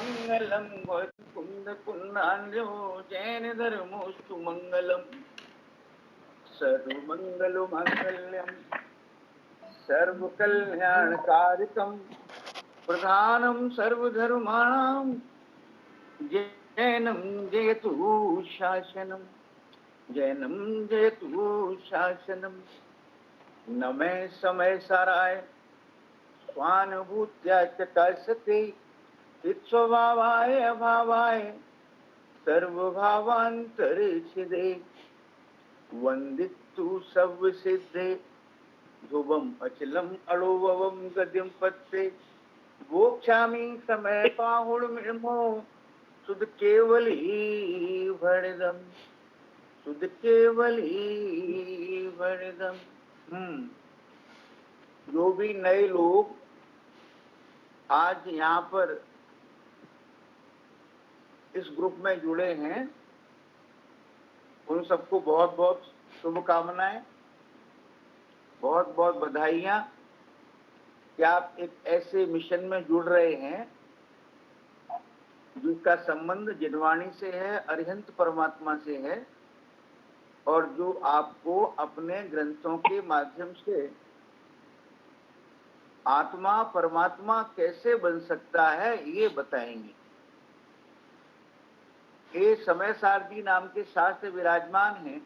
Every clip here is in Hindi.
मंगलम कुंद कुंदान्यो जैन धर्मोस्तु मंगलम सर्वमंगल मांगल्यम सर्व कल्याणकारिकम प्रधानम सर्वधर्माणां जैनम जयतु शासनम जैनम जयतु शासनम न मे समय साराय स्वानुभूत्या चकाशते स्वभावाय अभावाय सर्वभावान्तरिक्षिदे वन्दितु सर्वसिद्धे ध्रुवम् अचलम् अणुभवं गतिं पत्ते वोक्षामि समय पाहुर्मिर्मो सुध केवली भणिदम सुध केवली भणिदम। जो भी नए लोग आज यहाँ पर इस ग्रुप में जुड़े हैं उन सबको बहुत बहुत शुभकामनाएं, बहुत बहुत बधाइयाँ कि आप एक ऐसे मिशन में जुड़ रहे हैं जिसका संबंध जिनवाणी से है, अरिहंत परमात्मा से है और जो आपको अपने ग्रंथों के माध्यम से आत्मा परमात्मा कैसे बन सकता है ये बताएंगे। ये समय सारथी नाम के शास्त्र विराजमान हैं।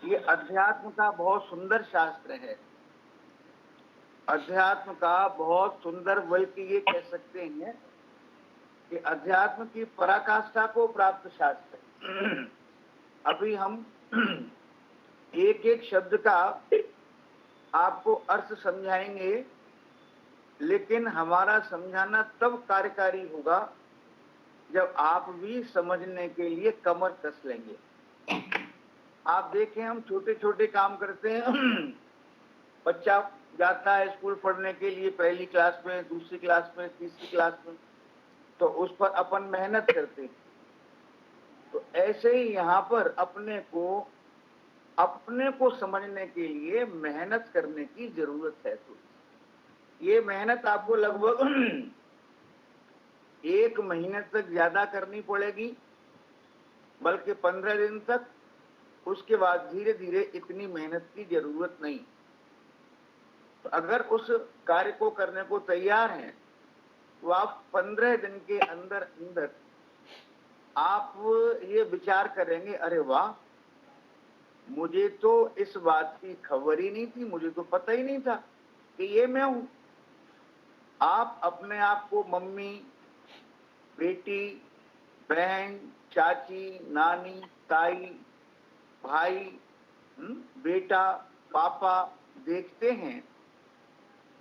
ये अध्यात्म का बहुत सुंदर शास्त्र है, अध्यात्म का बहुत सुंदर, बल्कि ये कह सकते हैं कि अध्यात्म की पराकाष्ठा को प्राप्त शास्त्र है। अभी हम एक एक शब्द का आपको अर्थ समझाएंगे, लेकिन हमारा समझाना तब कार्यकारी होगा जब आप भी समझने के लिए कमर कस लेंगे। आप देखें, हम छोटे छोटे काम करते हैं। बच्चा जाता है स्कूल पढ़ने के लिए, पहली क्लास में, दूसरी क्लास में, तीसरी क्लास में, तो उस पर अपन मेहनत करते हैं। तो ऐसे ही यहाँ पर अपने को समझने के लिए मेहनत करने की जरूरत है। तो ये मेहनत आपको लगभग 1 महीने तक ज्यादा करनी पड़ेगी, बल्कि 15 दिन तक। उसके बाद धीरे धीरे इतनी मेहनत की जरूरत नहीं। तो अगर उस कार्य को करने को तैयार हैं तो आप 15 दिन के अंदर अंदर आप ये विचार करेंगे, अरे वाह, मुझे तो इस बात की खबर ही नहीं थी, मुझे तो पता ही नहीं था कि ये मैं हूं। आप अपने आप को मम्मी, बेटी, बहन, चाची, नानी, ताई, भाई, बेटा, पापा देखते हैं।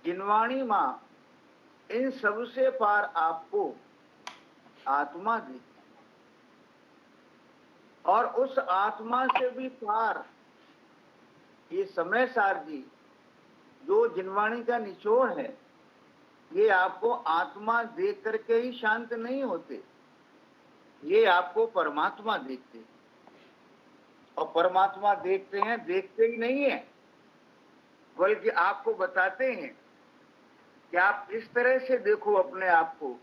जिनवाणी माँ इन सबसे पार आपको आत्मा देखती, और उस आत्मा से भी पार ये समय सारथी जो जिनवाणी का निचोड़ है, ये आपको आत्मा देख करके ही शांत नहीं होते, ये आपको परमात्मा देखते हैं। और परमात्मा देखते हैं, देखते ही नहीं है, बल्कि आपको बताते हैं कि आप इस तरह से देखो अपने आप को,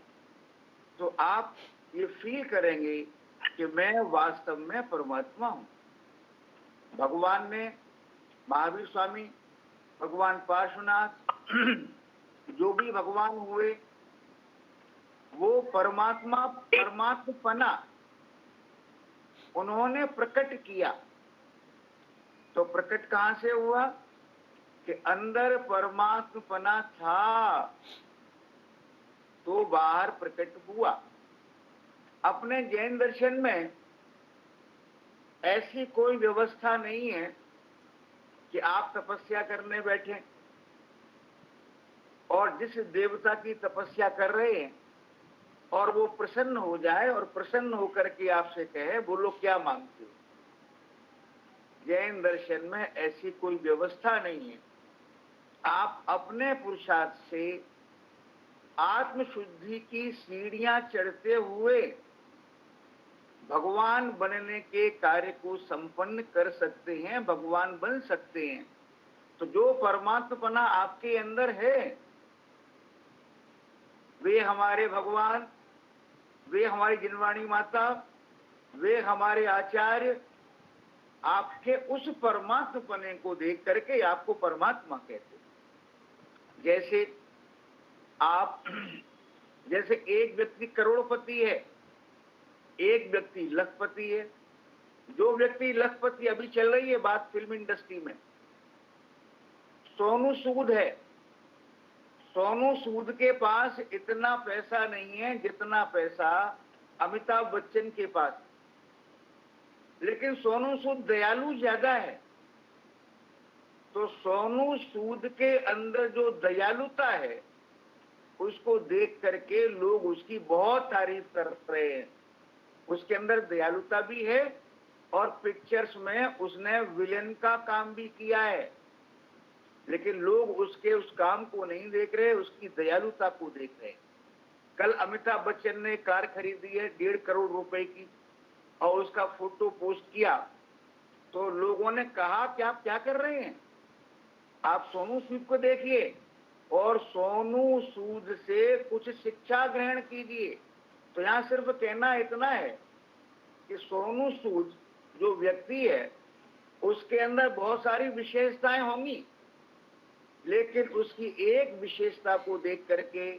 तो आप ये फील करेंगे कि मैं वास्तव में परमात्मा हूं। भगवान ने, महावीर स्वामी, भगवान पार्श्वनाथ, जो भी भगवान हुए, वो परमात्मपना उन्होंने प्रकट किया। तो प्रकट कहां से हुआ कि अंदर परमात्मपना था तो बाहर प्रकट हुआ। अपने जैन दर्शन में ऐसी कोई व्यवस्था नहीं है कि आप तपस्या करने बैठे और जिस देवता की तपस्या कर रहे हैं और वो प्रसन्न हो जाए और प्रसन्न होकर के आपसे कहे, बोलो क्या मांगते हो। जैन दर्शन में ऐसी कोई व्यवस्था नहीं है। आप अपने पुरुषार्थ से आत्मशुद्धि की सीढ़ियां चढ़ते हुए भगवान बनने के कार्य को संपन्न कर सकते हैं, भगवान बन सकते हैं। तो जो परमात्मपना आपके अंदर है वे हमारे भगवान, वे हमारी जिनवाणी माता, वे हमारे आचार्य आपके उस परमात्मपने को देख करके आपको परमात्मा कहते हैं। जैसे एक व्यक्ति करोड़पति है, एक व्यक्ति लखपति है। जो व्यक्ति लखपति, अभी चल रही है बात फिल्म इंडस्ट्री में, सोनू सूद है। सोनू सूद के पास इतना पैसा नहीं है जितना पैसा अमिताभ बच्चन के पास, लेकिन सोनू सूद दयालु ज्यादा है। तो सोनू सूद के अंदर जो दयालुता है उसको देख करके लोग उसकी बहुत तारीफ कर रहे हैं। उसके अंदर दयालुता भी है और पिक्चर्स में उसने विलेन का काम भी किया है, लेकिन लोग उसके उस काम को नहीं देख रहे, उसकी दयालुता को देख रहे हैं। कल अमिताभ बच्चन ने कार खरीदी है 1.5 करोड़ रुपए की और उसका फोटो पोस्ट किया, तो लोगों ने कहा कि आप क्या कर रहे हैं, आप सोनू सूद को देखिए और सोनू सूद से कुछ शिक्षा ग्रहण कीजिए। तो यहां सिर्फ कहना इतना है कि सोनू सूद जो व्यक्ति है उसके अंदर बहुत सारी विशेषताएं होंगी, लेकिन उसकी एक विशेषता को देख करके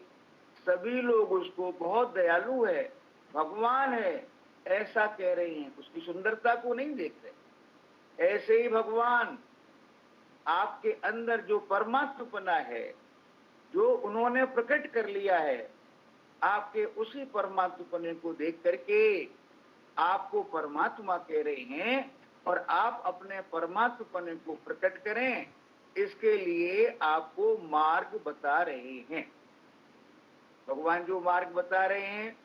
सभी लोग उसको बहुत दयालु है, भगवान है ऐसा कह रहे हैं, उसकी सुंदरता को नहीं देख रहे। ऐसे ही भगवान आपके अंदर जो परमात्मपना है, जो उन्होंने प्रकट कर लिया है, आपके उसी परमात्मपने को देख करके आपको परमात्मा कह रहे हैं और आप अपने परमात्मपने को प्रकट करें, इसके लिए आपको मार्ग बता रहे हैं। भगवान जो मार्ग बता रहे हैं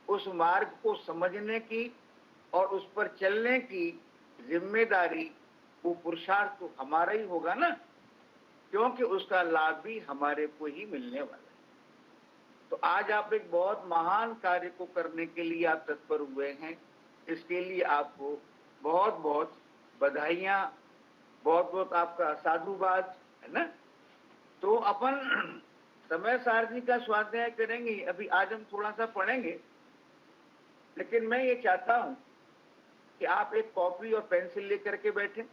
उस मार्ग को समझने की और उस पर चलने की जिम्मेदारी, वो पुरुषार्थ तो हमारा ही होगा ना, क्योंकि उसका लाभ भी हमारे को ही मिलने वाला है। तो आज आप एक बहुत महान कार्य को करने के लिए आप तत्पर हुए हैं, इसके लिए आपको बहुत बहुत बधाइयां, बहुत बहुत आपका साधुवाद, है ना। तो अपन समय सारणी का स्वाध्याय करेंगे, अभी आज हम थोड़ा सा पढ़ेंगे, लेकिन मैं ये चाहता हूं कि आप एक कॉपी और पेंसिल लेकर के बैठे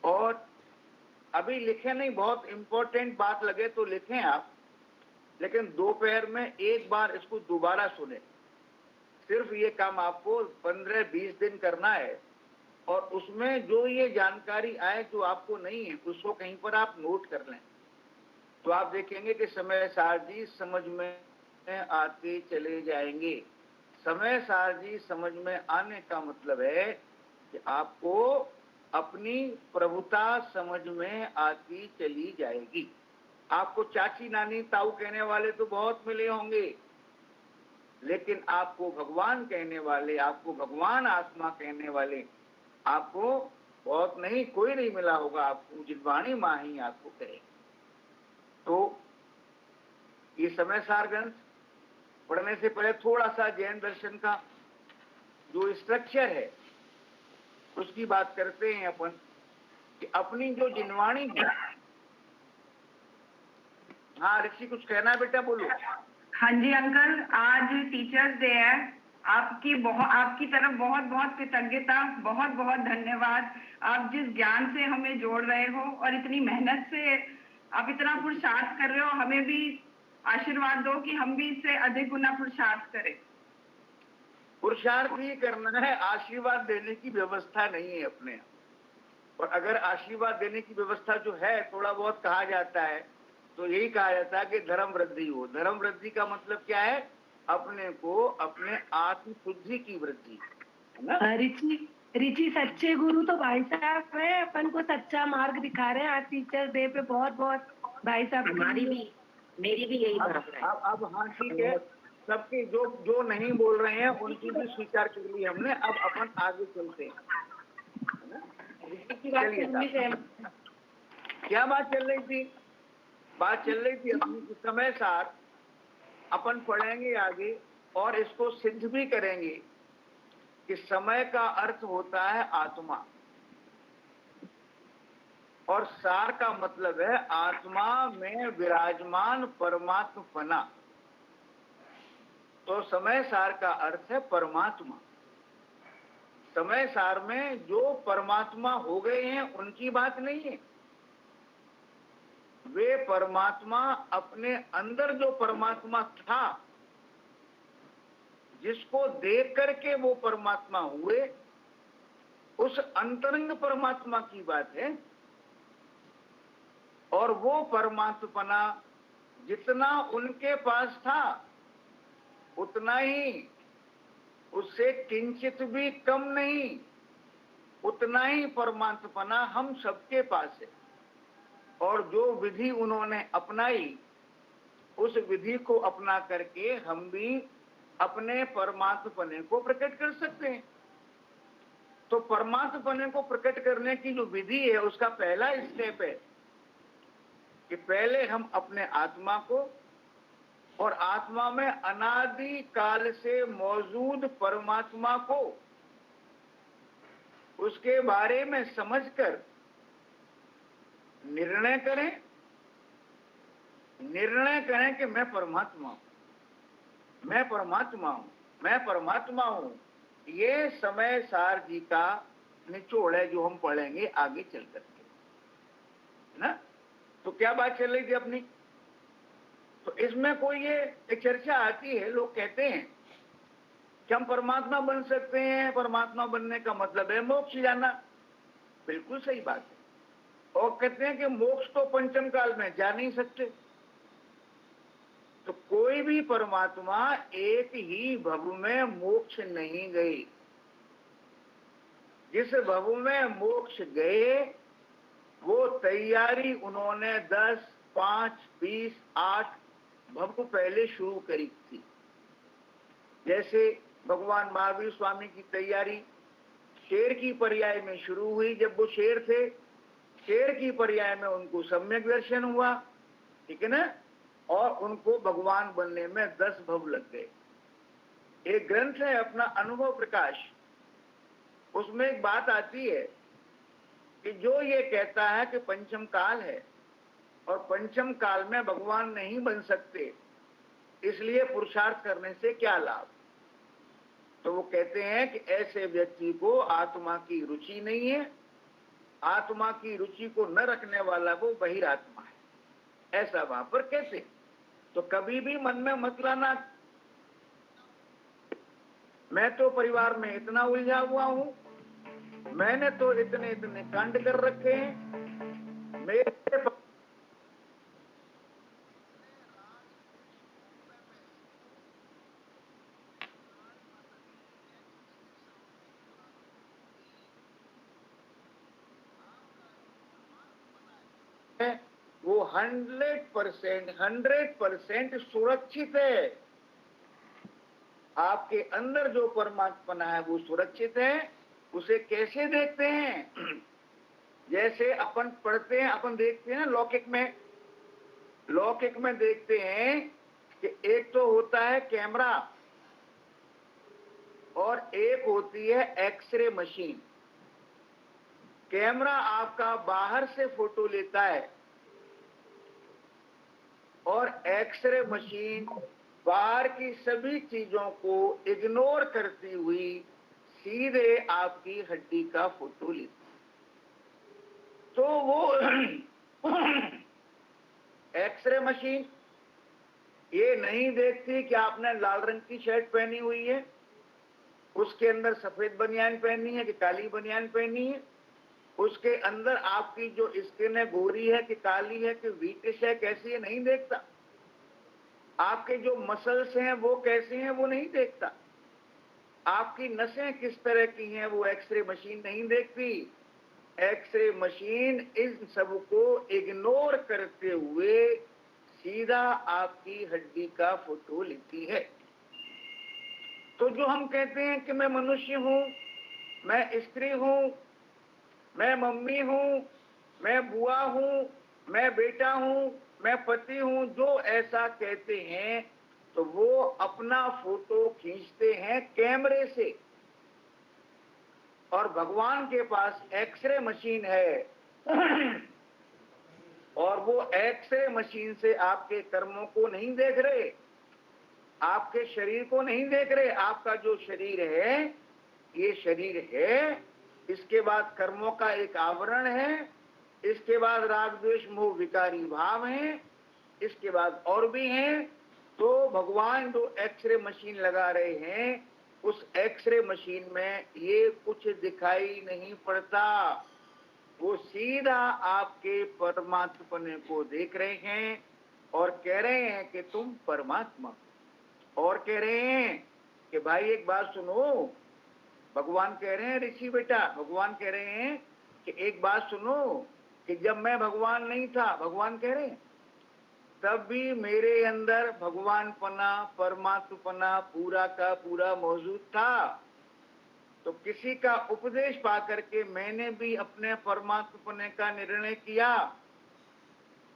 और अभी लिखे नहीं, बहुत इंपॉर्टेंट बात लगे तो लिखें आप, लेकिन दोपहर में एक बार इसको दोबारा सुने। सिर्फ ये काम आपको 15-20 दिन करना है और उसमें जो ये जानकारी आए जो आपको नहीं है उसको कहीं पर आप नोट कर लें, तो आप देखेंगे कि समय सार जी समझ में आते चले जाएंगे। समय सार जी समझ में आने का मतलब है कि आपको अपनी प्रभुता समझ में आती चली जाएगी। आपको चाची नानी ताऊ कहने वाले तो बहुत मिले होंगे, लेकिन आपको भगवान कहने वाले, आपको भगवान आत्मा कहने वाले आपको बहुत नहीं, कोई नहीं मिला होगा। आपको जिनवाणी मां ही आपको कहे। तो ये समय सार ग्रंथ पढ़ने से पहले थोड़ा सा जैन दर्शन का जो स्ट्रक्चर है उसकी बात करते हैं अपन, कि अपनी जो जिनवाणी है। हाँ ऋषि कुछ कहना है बेटा, बोलो। हाँ जी अंकल, आज टीचर्स डे है। आपकी तरफ बहुत बहुत कृतज्ञता, बहुत बहुत धन्यवाद। आप जिस ज्ञान से हमें जोड़ रहे हो और इतनी मेहनत से आप इतना पुरुषार्थ कर रहे हो, हमें भी आशीर्वाद दो कि हम भी इससे अधिक गुना पुरुषार्थ करें। पुरुषार्थ ही करना है, आशीर्वाद देने की व्यवस्था नहीं है अपने। और अगर आशीर्वाद देने की व्यवस्था जो है, थोड़ा बहुत कहा जाता है, तो यही कहा जाता है कि धर्म वृद्धि हो। धर्म वृद्धि का मतलब क्या है? अपने को, अपने आत्म शुद्धि की वृद्धि, है ना। रिची सच्चे गुरु तो भाई साहब है, अपन को सच्चा मार्ग दिखा रहे हैं। आज टीचर डे पे बहुत बहुत भाई साहब। हमारी भी, मेरी भी यही बात है। अब हाँ ठीक है, सबके जो नहीं बोल रहे हैं उनकी भी स्वीकार कर ली हमने। अब अपन आगे चलते हैं, है ना। चलिए, क्या बात चल रही थी? बात चल रही थी अपनी समय साथ अपन पढ़ेंगे आगे और इसको सिद्ध भी करेंगे कि समय का अर्थ होता है आत्मा, और सार का मतलब है आत्मा में विराजमान परमात्मपना। तो समय सार का अर्थ है परमात्मा। समय सार में जो परमात्मा हो गए हैं उनकी बात नहीं है। वे परमात्मा अपने अंदर जो परमात्मा था, जिसको देख करके वो परमात्मा हुए, उस अंतरंग परमात्मा की बात है। और वो परमात्मपना जितना उनके पास था उतना ही, उससे किंचित भी कम नहीं, उतना ही परमात्मपना हम सबके पास है। और जो विधि उन्होंने अपनाई, उस विधि को अपना करके हम भी अपने परमात्मपने को प्रकट कर सकते हैं। तो परमात्मपने को प्रकट करने की जो विधि है, उसका पहला स्टेप है कि पहले हम अपने आत्मा को और आत्मा में अनादि काल से मौजूद परमात्मा को, उसके बारे में समझकर निर्णय करें कि मैं परमात्मा हूं, मैं परमात्मा हूं, मैं परमात्मा हूं। ये समय सार जी का निचोड़ है जो हम पढ़ेंगे आगे चल करके, ना। तो क्या बात चल रही थी अपनी? तो इसमें कोई ये एक चर्चा आती है, लोग कहते हैं कि हम परमात्मा बन सकते हैं, परमात्मा बनने का मतलब है मोक्ष जाना। बिल्कुल सही बात है। और कहते हैं कि मोक्ष तो पंचम काल में जा नहीं सकते। तो कोई भी परमात्मा एक ही भव में मोक्ष नहीं गए। जिस भव में मोक्ष गए वो तैयारी उन्होंने 10, 5, 20, 8 भव पहले शुरू करी थी। जैसे भगवान महावीर स्वामी की तैयारी शेर की पर्याय में शुरू हुई। जब वो शेर थे, शेर की पर्याय में उनको सम्यक दर्शन हुआ, ठीक है ना, और उनको भगवान बनने में 10 भव लग गए। एक ग्रंथ है अपना अनुभव प्रकाश, उसमें एक बात आती है कि जो ये कहता है कि पंचम काल है और पंचम काल में भगवान नहीं बन सकते, इसलिए पुरुषार्थ करने से क्या लाभ। तो वो कहते हैं कि ऐसे व्यक्ति को आत्मा की रुचि नहीं है, आत्मा की रुचि को न रखने वाला वो बहिरात्मा है, ऐसा वहां पर कहते हैं। तो कभी भी मन में मत लाना मैं तो परिवार में इतना उलझा हुआ हूं, मैंने तो इतने इतने कांड कर रखे हैं, मेरे वो 100% सुरक्षित है। आपके अंदर जो परमात्मा है वो सुरक्षित है। उसे कैसे देखते हैं? जैसे अपन पढ़ते हैं, अपन देखते हैं ना लौकिक में देखते हैं कि एक तो होता है कैमरा और एक होती है एक्सरे मशीन। कैमरा आपका बाहर से फोटो लेता है और एक्सरे मशीन बाहर की सभी चीजों को इग्नोर करती हुई सीधे आपकी हड्डी का फोटो लेती है। तो वो एक्सरे मशीन ये नहीं देखती कि आपने लाल रंग की शर्ट पहनी हुई है, उसके अंदर सफेद बनियान पहनी है कि काली बनियान पहनी है, उसके अंदर आपकी जो स्किन है गोरी है कि काली है कि व्हीटिश है, कैसी है, नहीं देखता। आपके जो मसल्स हैं वो कैसे हैं वो नहीं देखता। आपकी नसें किस तरह की हैं वो एक्सरे मशीन नहीं देखती। एक्सरे मशीन इन सबको इग्नोर करते हुए सीधा आपकी हड्डी का फोटो लेती है। तो जो हम कहते हैं कि मैं मनुष्य हूं, मैं स्त्री हूं, मैं मम्मी हूं, मैं बुआ हूं, मैं बेटा हूं, मैं पति हूं, जो ऐसा कहते हैं तो वो अपना फोटो खींचते हैं कैमरे से। और भगवान के पास एक्सरे मशीन है और वो एक्सरे मशीन से आपके कर्मों को नहीं देख रहे, आपके शरीर को नहीं देख रहे। आपका जो शरीर है, ये शरीर है, इसके बाद कर्मों का एक आवरण है, इसके बाद राग द्वेष मोह विकारी भाव है, इसके बाद और भी हैं। तो भगवान जो एक्सरे मशीन लगा रहे हैं, उस एक्सरे मशीन में ये कुछ दिखाई नहीं पड़ता। वो सीधा आपके परमात्मपने को देख रहे हैं और कह रहे हैं कि तुम परमात्मा। और कह रहे हैं कि भाई एक बात सुनो, भगवान कह रहे हैं ऋषि बेटा, भगवान कह रहे हैं कि एक बात सुनो, कि जब मैं भगवान नहीं था, भगवान कह रहे हैं, तब भी मेरे अंदर भगवानपना, परमात्मपना पूरा का पूरा मौजूद था। तो किसी का उपदेश पा करके मैंने भी अपने परमात्मपने का निर्णय किया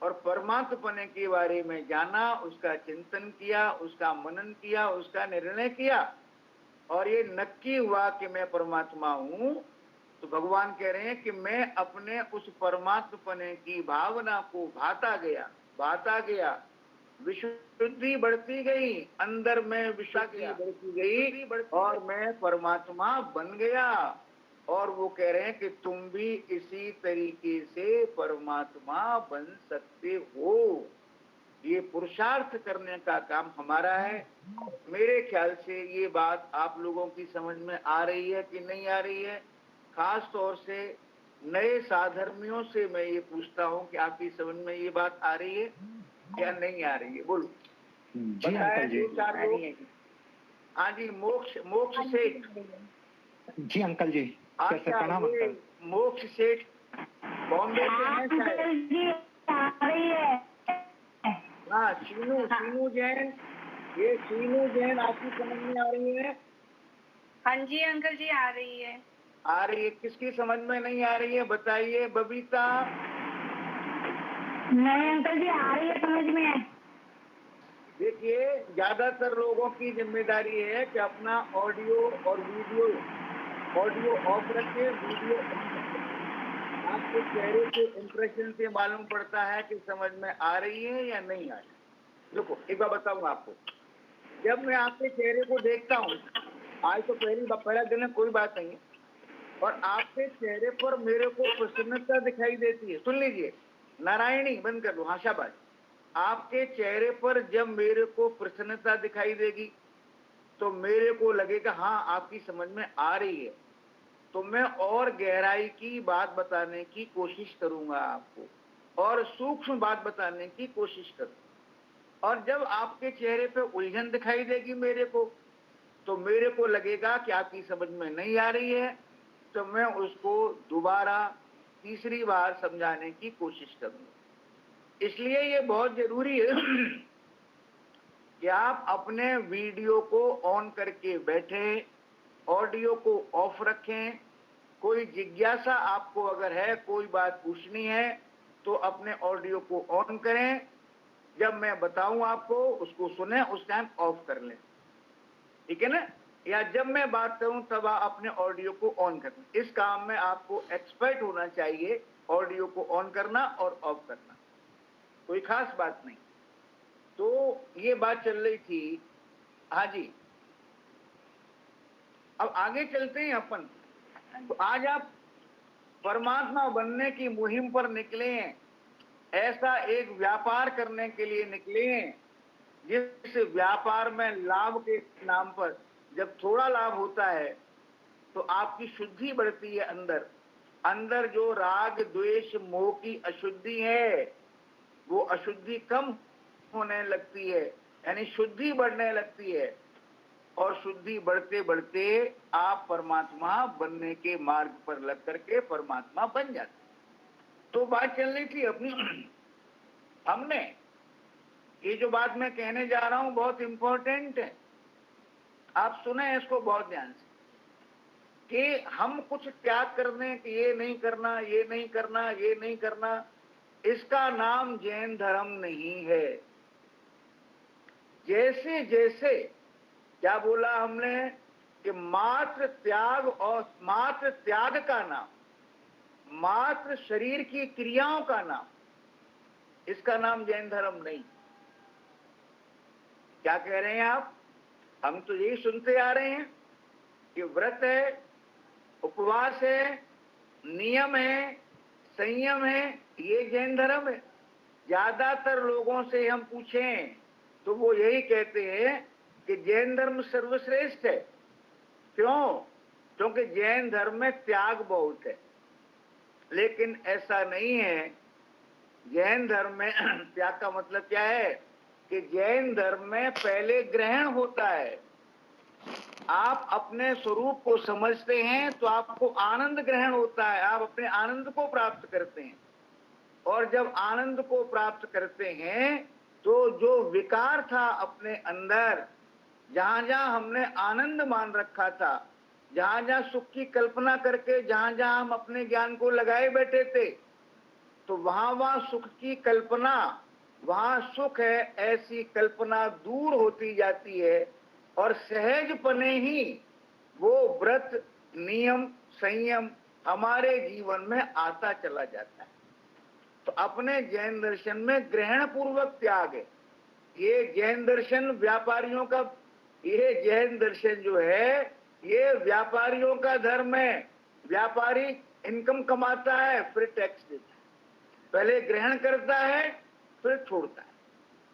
और परमात्मपने के बारे में जाना, उसका चिंतन किया, उसका मनन किया, उसका निर्णय किया, और ये नक्की हुआ कि मैं परमात्मा हूं। तो भगवान कह रहे हैं कि मैं अपने उस परमात्मपने की भावना को भाता गया, विशुद्धि बढ़ती गई, अंदर में विशुद्धि बढ़ती गई और मैं परमात्मा बन गया। और वो कह रहे हैं कि तुम भी इसी तरीके से परमात्मा बन सकते हो। ये पुरुषार्थ करने का काम हमारा है। मेरे ख्याल से ये बात आप लोगों की समझ में आ रही है कि नहीं आ रही है? खास तौर से नए साधर्मियों से मैं ये पूछता हूँ कि आपकी समझ में ये बात आ रही है या नहीं आ रही है? बोलो। जी अंकल जी। हाँ जी, मोक्ष सेठ। जी अंकल जी, कैसे? प्रणाम अंकल। मोक्ष सेठ बॉम्बे से हैं शायद। हाँ, शीनू जैन। ये शीनू जैन आपकी समझ में आ रही है? हाँ जी अंकल जी, आ रही है। आ रही है। किसकी समझ में नहीं आ रही है बताइए? बबीता? नहीं अंकल जी, आ रही है समझ में। देखिए, ज्यादातर लोगों की जिम्मेदारी है कि अपना ऑडियो और वीडियो, ऑडियो ऑफ रखे, वीडियो ऑन रखे। आपके चेहरे के इंप्रेशन से मालूम पड़ता है कि समझ में आ रही है या नहीं आ रही। देखो, एक बार बताऊंगा आपको। जब मैं आपके चेहरे को देखता हूँ, आज तो पहला दिन है, कोई बात नहीं है, और आपके चेहरे पर मेरे को प्रसन्नता दिखाई देती है। सुन लीजिए, नारायणी बंद कर दो, हाँ शाबाश। आपके चेहरे पर जब मेरे को प्रसन्नता दिखाई देगी तो मेरे को लगेगा हाँ आपकी समझ में आ रही है। तो मैं और गहराई की बात बताने की कोशिश करूंगा आपको, और सूक्ष्म बात बताने की कोशिश करूंगा। और जब आपके चेहरे पे उलझन दिखाई देगी मेरे को, तो मेरे को लगेगा कि आपकी समझ में नहीं आ रही है, तो मैं उसको दोबारा तीसरी बार समझाने की कोशिश करूंगा। इसलिए ये बहुत जरूरी है कि आप अपने वीडियो को ऑन करके बैठे, ऑडियो को ऑफ रखें। कोई जिज्ञासा आपको अगर है, कोई बात पूछनी है, तो अपने ऑडियो को ऑन करें। जब मैं बताऊं आपको, उसको सुने, उस टाइम ऑफ कर लें, ठीक है ना? या जब मैं बात करूं तब आप अपने ऑडियो को ऑन करें। इस काम में आपको एक्सपर्ट होना चाहिए, ऑडियो को ऑन करना और ऑफ करना, कोई खास बात नहीं। तो ये बात चल रही थी। हाँ जी, अब आगे चलते हैं अपन। तो आज आप परमात्मा बनने की मुहिम पर निकले हैं, ऐसा एक व्यापार करने के लिए निकले हैं जिस व्यापार में लाभ के नाम पर जब थोड़ा लाभ होता है तो आपकी शुद्धि बढ़ती है। अंदर जो राग द्वेष मोह की अशुद्धि है, वो अशुद्धि कम होने लगती है, यानी शुद्धि बढ़ने लगती है, और शुद्धि बढ़ते बढ़ते आप परमात्मा बनने के मार्ग पर लग करके परमात्मा बन जाते। तो बात चल रही थी अपनी। हमने ये जो बात मैं कहने जा रहा हूं बहुत इंपॉर्टेंट है, आप सुने इसको बहुत ध्यान से, कि हम कुछ त्याग करने कि ये नहीं करना, ये नहीं करना, ये नहीं करना, इसका नाम जैन धर्म नहीं है। जैसे जैसे क्या बोला हमने कि मात्र त्याग, और मात्र त्याग का नाम, मात्र शरीर की क्रियाओं का नाम, इसका नाम जैन धर्म नहीं। क्या कह रहे हैं आप? हम तो यही सुनते आ रहे हैं कि व्रत है, उपवास है, नियम है, संयम है, ये जैन धर्म है। ज्यादातर लोगों से हम पूछें तो वो यही कहते हैं कि जैन धर्म सर्वश्रेष्ठ है। क्यों? क्योंकि जैन धर्म में त्याग बहुत है। लेकिन ऐसा नहीं है। जैन धर्म में त्याग का मतलब क्या है कि जैन धर्म में पहले ग्रहण होता है। आप अपने स्वरूप को समझते हैं तो आपको आनंद ग्रहण होता है, आप अपने आनंद को प्राप्त करते हैं। और जब आनंद को प्राप्त करते हैं तो जो विकार था अपने अंदर, जहां जहां हमने आनंद मान रखा था, जहां जहां सुख की कल्पना करके जहां जहां हम अपने ज्ञान को लगाए बैठे थे, तो वहां वहां सुख की कल्पना, वहां सुख है ऐसी कल्पना दूर होती जाती है और सहजपने ही वो व्रत, नियम, संयम हमारे जीवन में आता चला जाता है। तो अपने जैन दर्शन में ग्रहण पूर्वक त्याग है। ये जैन दर्शन व्यापारियों का, ये जैन दर्शन जो है ये व्यापारियों का धर्म है। व्यापारी इनकम कमाता है फिर टैक्स देता है, पहले ग्रहण करता है फिर छोड़ता है।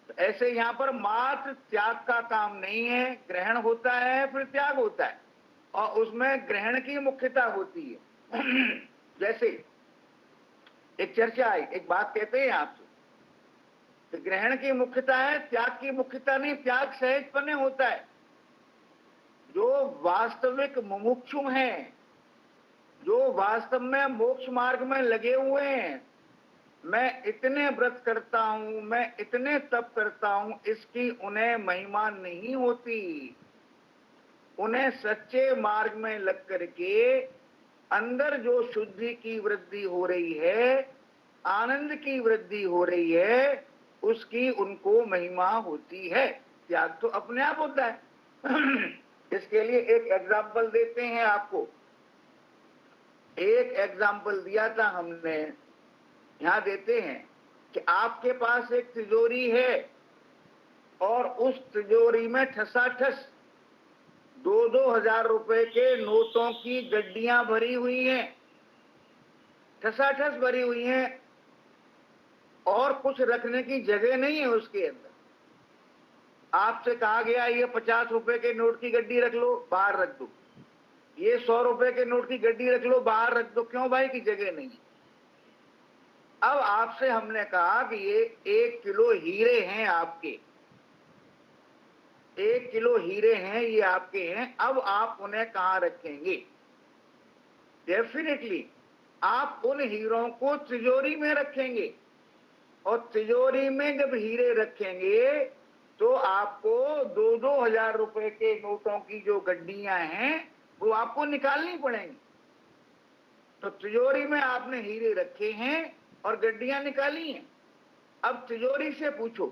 तो ऐसे यहाँ पर मात्र त्याग का काम नहीं है, ग्रहण होता है फिर त्याग होता है और उसमें ग्रहण की मुख्यता होती है। जैसे एक चर्चा आई, एक बात कहते हैं आपसे, तो ग्रहण की मुख्यता है, त्याग की मुख्यता नहीं। त्याग सहजपने होता है। जो वास्तविक मुमुक्षु हैं, जो वास्तव में मोक्ष मार्ग में लगे हुए हैं, मैं इतने व्रत करता हूं, मैं इतने तप करता हूं, इसकी उन्हें महिमा नहीं होती। उन्हें सच्चे मार्ग में लग करके अंदर जो शुद्धि की वृद्धि हो रही है, आनंद की वृद्धि हो रही है, उसकी उनको महिमा होती है। त्याग तो अपने आप होता है। इसके लिए एक एग्जाम्पल देते हैं आपको। एक एग्जाम्पल दिया था हमने, यहां देते हैं कि आपके पास एक तिजोरी है और उस तिजोरी में ठसाठस 2-2 हजार रुपए के नोटों की गड्डियां भरी हुई हैं, ठसाठस भरी हुई हैं और कुछ रखने की जगह नहीं है उसके अंदर। आपसे कहा गया ये 50 रुपए के नोट की गड्डी रख लो, बाहर रख दो। ये 100 रुपए के नोट की गड्डी रख लो, बाहर रख दो। क्यों भाई? की जगह नहीं। अब आपसे हमने कहा कि ये 1 किलो हीरे हैं आपके, 1 किलो हीरे हैं, ये आपके हैं। अब आप उन्हें कहां रखेंगे? डेफिनेटली आप उन हीरों को तिजोरी में रखेंगे और तिजोरी में जब हीरे रखेंगे तो आपको 2-2 हजार रुपए के नोटों की जो गड्डियां हैं वो आपको निकालनी पड़ेंगी। तो तिजोरी में आपने हीरे रखे हैं और गड्डियां निकाली हैं। अब तिजोरी से पूछो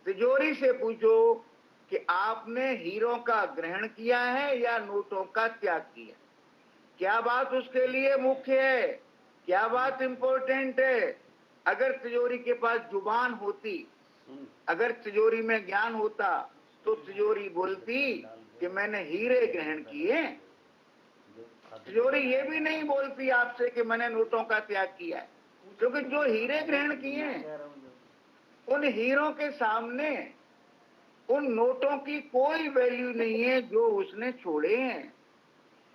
तिजोरी से पूछो कि आपने हीरों का ग्रहण किया है या नोटों का त्याग किया? क्या बात उसके लिए मुख्य है? क्या बात इंपॉर्टेंट है? अगर तिजोरी के पास जुबान होती, अगर तिजोरी में ज्ञान होता तो तिजोरी बोलती कि मैंने हीरे ग्रहण किए। तिजोरी ये भी नहीं बोलती आपसे कि मैंने नोटों का त्याग किया है, क्योंकि जो हीरे ग्रहण किए हैं उन हीरों के सामने उन नोटों की कोई वैल्यू नहीं है जो उसने छोड़े हैं।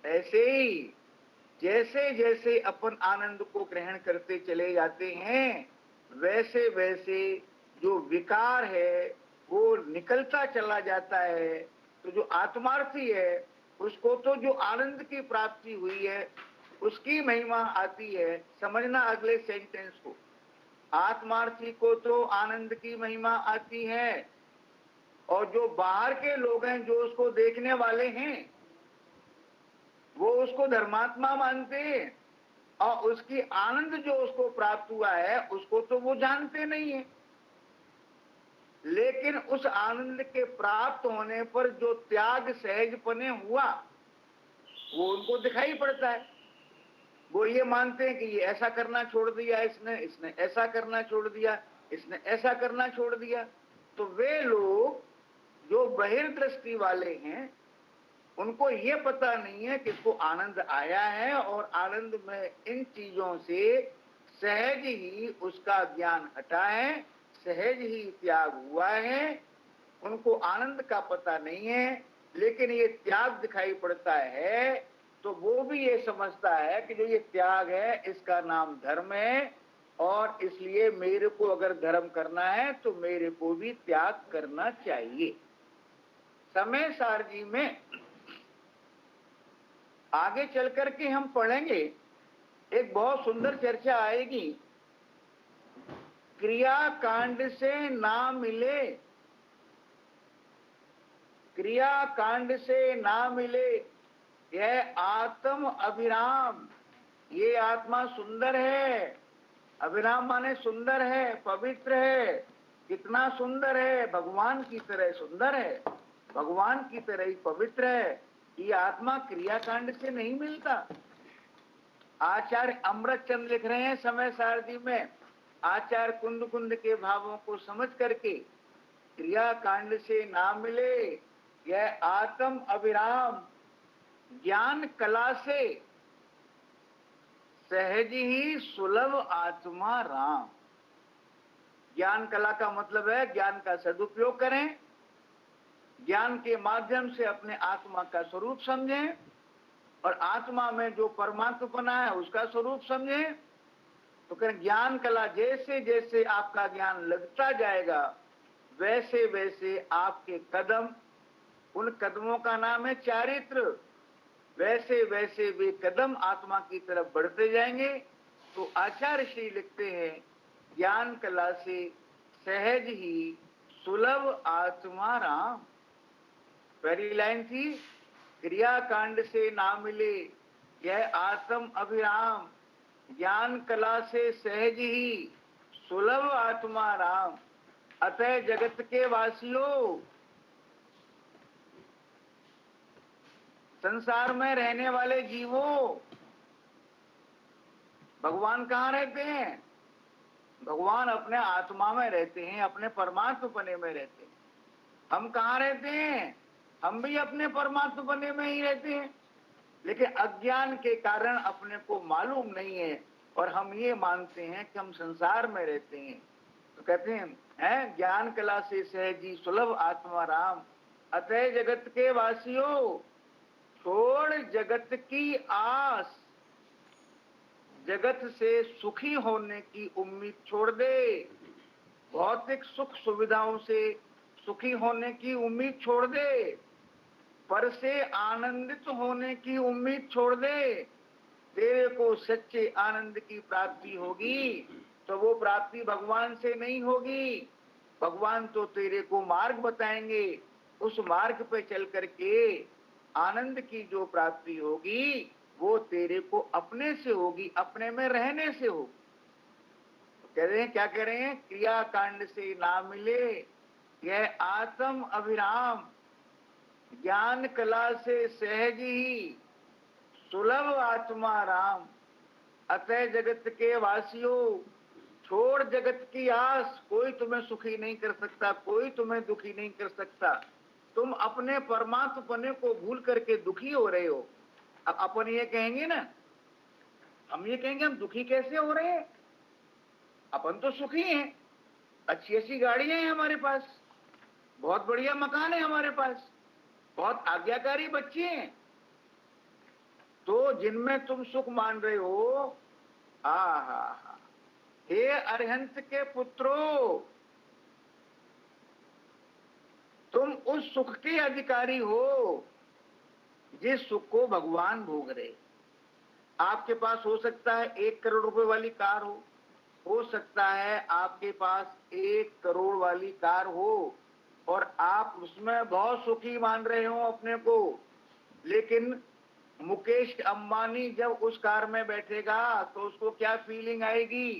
ऐसे ही जैसे जैसे अपन आनंद को ग्रहण करते चले जाते हैं, वैसे वैसे जो विकार है वो निकलता चला जाता है। तो जो आत्मार्थी है उसको तो जो आनंद की प्राप्ति हुई है उसकी महिमा आती है। समझना अगले सेंटेंस को, आत्मार्थी को तो आनंद की महिमा आती है और जो बाहर के लोग हैं, जो उसको देखने वाले हैं, वो उसको धर्मात्मा मानते हैं और उसकी आनंद जो उसको प्राप्त हुआ है उसको तो वो जानते नहीं है। लेकिन उस आनंद के प्राप्त होने पर जो त्याग सहजपने हुआ वो उनको दिखाई पड़ता है। वो ये मानते हैं कि ये ऐसा करना छोड़ दिया इसने, इसने ऐसा करना छोड़ दिया, इसने ऐसा करना छोड़ दिया। तो वे लोग जो बहिर्दृष्टि वाले हैं उनको ये पता नहीं है कि इसको आनंद आया है और आनंद में इन चीजों से सहज ही उसका ज्ञान हटा है, सहज ही त्याग हुआ है। उनको आनंद का पता नहीं है, लेकिन ये त्याग दिखाई पड़ता है तो वो भी ये समझता है कि जो ये त्याग है इसका नाम धर्म है और इसलिए मेरे को अगर धर्म करना है तो मेरे को भी त्याग करना चाहिए। समय सार जी में आगे चल करके हम पढ़ेंगे, एक बहुत सुंदर चर्चा आएगी। क्रिया कांड से ना मिले, क्रिया कांड से ना मिले यह आत्म अभिराम, ये आत्मा सुंदर है। अभिराम माने सुंदर है, पवित्र है। कितना सुंदर है, भगवान की तरह सुंदर है, भगवान की तरह ही पवित्र है। ये आत्मा क्रियाकांड से नहीं मिलता। आचार्य अमृतचंद लिख रहे हैं समय सारथी में, आचार्य कुंद कुंद के भावों को समझ करके, क्रियाकांड से ना मिले यह आत्म अभिराम, ज्ञान कला से सहज ही सुलभ आत्मा राम। ज्ञान कला का मतलब है ज्ञान का सदुपयोग करें, ज्ञान के माध्यम से अपने आत्मा का स्वरूप समझें और आत्मा में जो परमात्मा है उसका स्वरूप समझें। तो करें ज्ञान कला, जैसे जैसे आपका ज्ञान लगता जाएगा वैसे वैसे आपके कदम, उन कदमों का नाम है चारित्र, वैसे वैसे वे कदम आत्मा की तरफ बढ़ते जाएंगे। तो आचार्य श्री लिखते हैं ज्ञान कला से सहज ही सुलभ आत्मा राम। पहली लाइन थी क्रिया कांड से ना मिले यह आत्म अभिराम, ज्ञान कला से सहज ही सुलभ आत्मा राम। अतः जगत के वासियों, संसार में रहने वाले जीवों, भगवान कहाँ रहते हैं? भगवान अपने आत्मा में रहते हैं, अपने परमात्मपने में रहते हैं। हम कहाँ रहते हैं? हम भी अपने परमात्मपने में ही रहते हैं, लेकिन अज्ञान के कारण अपने को मालूम नहीं है और हम ये मानते हैं कि हम संसार में रहते हैं। तो कहते हैं ज्ञान कला से सहजी सुलभ आत्मा राम। अतः जगत के वासियों, छोड़ जगत की आस, जगत से सुखी होने की उम्मीद छोड़ दे, भौतिक सुख सुविधाओं से सुखी होने की उम्मीद छोड़ दे, पर से आनंदित होने की उम्मीद छोड़ दे। तेरे को सच्चे आनंद की प्राप्ति होगी तो वो प्राप्ति भगवान से नहीं होगी। भगवान तो तेरे को मार्ग बताएंगे, उस मार्ग पे चल करके आनंद की जो प्राप्ति होगी वो तेरे को अपने से होगी, अपने में रहने से होगी। तो कह रहे हैं, क्या कह रहे हैं? क्रिया कांड से ना मिले यह आत्म अभिराम, ज्ञान कला से सहज ही सुलभ आत्मा राम। अतः जगत के वासियों, छोड़ जगत की आस। कोई तुम्हें सुखी नहीं कर सकता, कोई तुम्हें दुखी नहीं कर सकता। तुम अपने परमात्मपने को भूल करके दुखी हो रहे हो। अब अपन ये कहेंगे ना, हम ये कहेंगे हम दुखी कैसे हो रहे हैं? अपन तो सुखी हैं, अच्छी अच्छी गाड़ियां हैं हमारे पास, बहुत बढ़िया मकान है हमारे पास, बहुत आज्ञाकारी बच्चे हैं। तो जिनमें तुम सुख मान रहे हो, हा, हे अरहंत के पुत्रों, तुम उस सुख के अधिकारी हो जिस सुख को भगवान भोग रहे। आपके पास हो सकता है 1 करोड़ रुपए वाली कार हो सकता है आपके पास 1 करोड़ वाली कार हो और आप उसमें बहुत सुखी मान रहे हो अपने को, लेकिन मुकेश अंबानी जब उस कार में बैठेगा तो उसको क्या फीलिंग आएगी?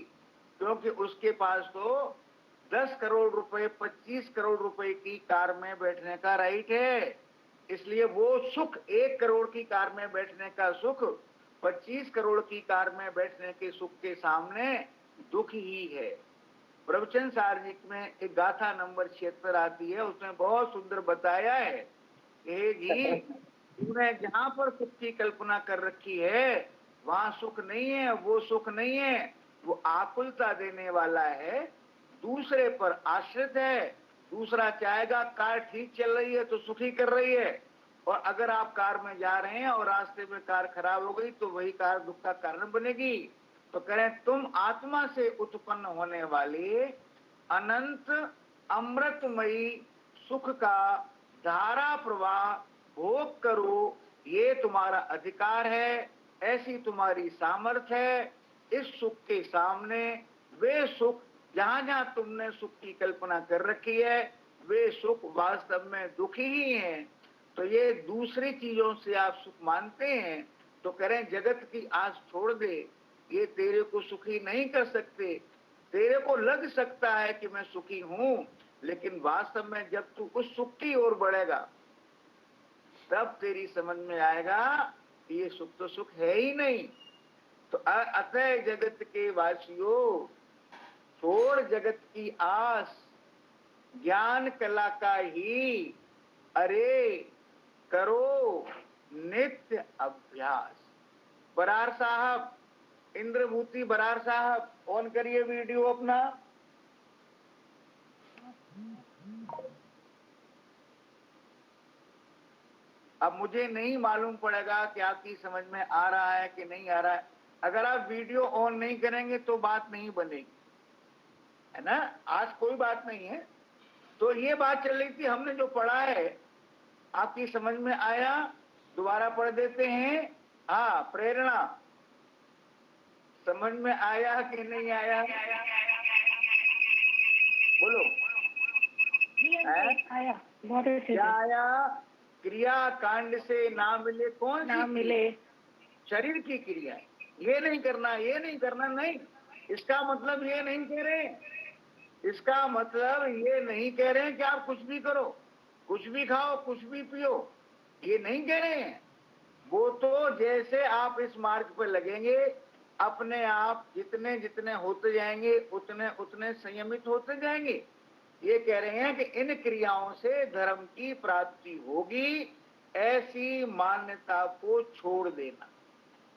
क्योंकि उसके पास तो 10 करोड़ रुपए, 25 करोड़ रुपए की कार में बैठने का राइट है। इसलिए वो सुख, 1 करोड़ की कार में बैठने का सुख 25 करोड़ की कार में बैठने के सुख के सामने दुख ही है। प्रवचन सार्वजनिक में एक गाथा नंबर 76 आती है, उसमें बहुत सुंदर बताया है कि जी तूने जहां पर सुख की कल्पना कर रखी है वहां सुख नहीं है, वो सुख नहीं है, वो आकुलता देने वाला है, दूसरे पर आश्रित है। दूसरा चाहेगा कार ठीक चल रही है तो सुखी कर रही है, और अगर आप कार में जा रहे हैं और रास्ते में कार खराब हो गई तो वही कार दुख का कारण बनेगी। तो करें तुम आत्मा से उत्पन्न होने वाले अनंत अमृतमयी सुख का धारा प्रवाह भोग करो, ये तुम्हारा अधिकार है, ऐसी तुम्हारी सामर्थ्य है। इस सुख के सामने वे सुख जहां जहां तुमने सुख की कल्पना कर रखी है वे सुख वास्तव में दुखी ही हैं। तो ये दूसरी चीजों से आप सुख मानते हैं तो करें जगत की आस छोड़ दे, ये तेरे को सुखी नहीं कर सकते। तेरे को लग सकता है कि मैं सुखी हूं, लेकिन वास्तव में जब तू उस सुख की ओर बढ़ेगा तब तेरी समझ में आएगा कि ये सुख तो सुख है ही नहीं। तो अतः जगत के वासियों, छोड़ जगत की आस, ज्ञान कला का ही अरे करो नित्य अभ्यास। बरार साहब, इंद्रभूति बरार साहब, ऑन करिए वीडियो अपना। अब मुझे नहीं मालूम पड़ेगा कि आपकी समझ में आ रहा है कि नहीं आ रहा है। अगर आप वीडियो ऑन नहीं करेंगे तो बात नहीं बनेगी, है ना। आज कोई बात नहीं है। तो ये बात चल रही थी, हमने जो पढ़ा है आपकी समझ में आया? दोबारा पढ़ देते हैं। हाँ, प्रेरणा समझ में आया कि नहीं आया? बोलो। आया, बहुत अच्छे क्या से। आया? क्रिया कांड से ना मिले कौन ना सी मिले शरीर की क्रिया। ये नहीं करना, ये नहीं करना, नहीं। इसका मतलब ये नहीं कह रहे, इसका मतलब ये नहीं कह रहे हैं कि आप कुछ भी करो, कुछ भी खाओ, कुछ भी पियो, ये नहीं कह रहे हैं। वो तो जैसे आप इस मार्ग पर लगेंगे अपने आप जितने जितने होते जाएंगे उतने उतने संयमित होते जाएंगे। ये कह रहे हैं कि इन क्रियाओं से धर्म की प्राप्ति होगी, ऐसी मान्यता को छोड़ देना।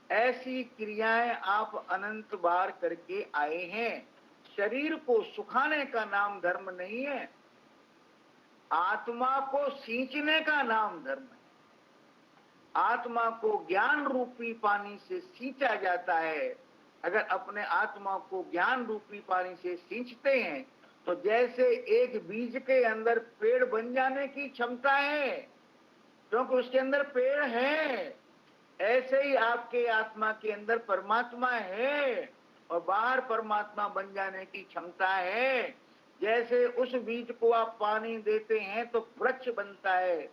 ऐसी क्रियाएं आप अनंत बार करके आए हैं। शरीर को सुखाने का नाम धर्म नहीं है, आत्मा को सींचने का नाम धर्म है। आत्मा को ज्ञान रूपी पानी से सींचा जाता है। अगर अपने आत्मा को ज्ञान रूपी पानी से सींचते हैं तो जैसे एक बीज के अंदर पेड़ बन जाने की क्षमता है, क्योंकि उसके अंदर पेड़ है, ऐसे ही आपके आत्मा के अंदर परमात्मा है और बाहर परमात्मा बन जाने की क्षमता है। जैसे उस बीज को आप पानी देते हैं तो वृक्ष बनता है,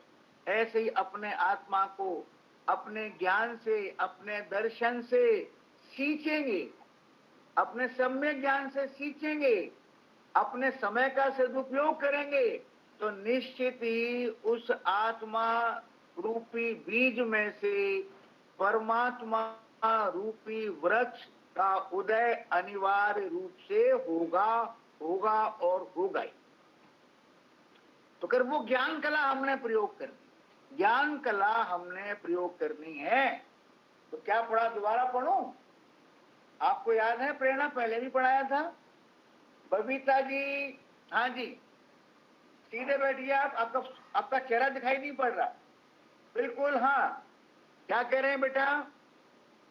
ऐसे ही अपने आत्मा को अपने ज्ञान से, अपने दर्शन से सींचेंगे, अपने सम्यक ज्ञान से सींचेंगे, अपने समय का सदुपयोग करेंगे तो निश्चित ही उस आत्मा रूपी बीज में से परमात्मा रूपी वृक्ष का उदय अनिवार्य रूप से होगा, होगा और होगा ही। तो कर वो ज्ञान कला हमने प्रयोग करनी, ज्ञान कला हमने प्रयोग करनी है। तो क्या पढ़ा, दोबारा पढ़ूं? आपको याद है प्रेरणा पहले भी पढ़ाया था? बबीता जी, हाँ जी, सीधे बैठिए आप, आपका चेहरा दिखाई नहीं पड़ रहा। बिल्कुल, हाँ, क्या कह रहे हैं बेटा?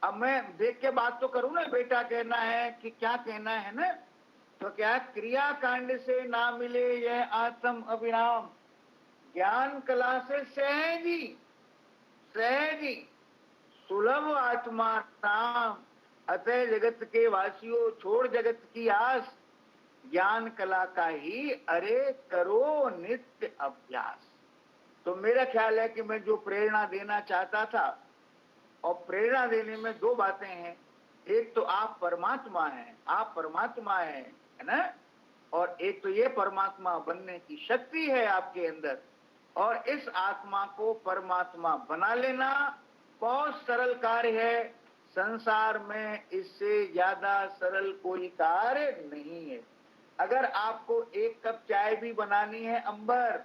अब मैं देख के बात तो करूं ना, बेटा कहना है कि क्या कहना है ना। तो क्या क्रिया कांड से ना मिले यह आत्म अभिराम, ज्ञान कला से सहजी सहजी सुलभ आत्मा राम। अतः जगत के वासियों, छोड़ जगत की आस, ज्ञान कला का ही अरे करो नित्य अभ्यास। तो मेरा ख्याल है कि मैं जो प्रेरणा देना चाहता था, और प्रेरणा देने में दो बातें हैं, एक तो आप परमात्मा हैं, आप परमात्मा हैं, है ना, और एक तो ये परमात्मा बनने की शक्ति है आपके अंदर, और इस आत्मा को परमात्मा बना लेना बहुत सरल कार्य है। संसार में इससे ज्यादा सरल कोई कार्य नहीं है। अगर आपको 1 कप चाय भी बनानी है अंबर,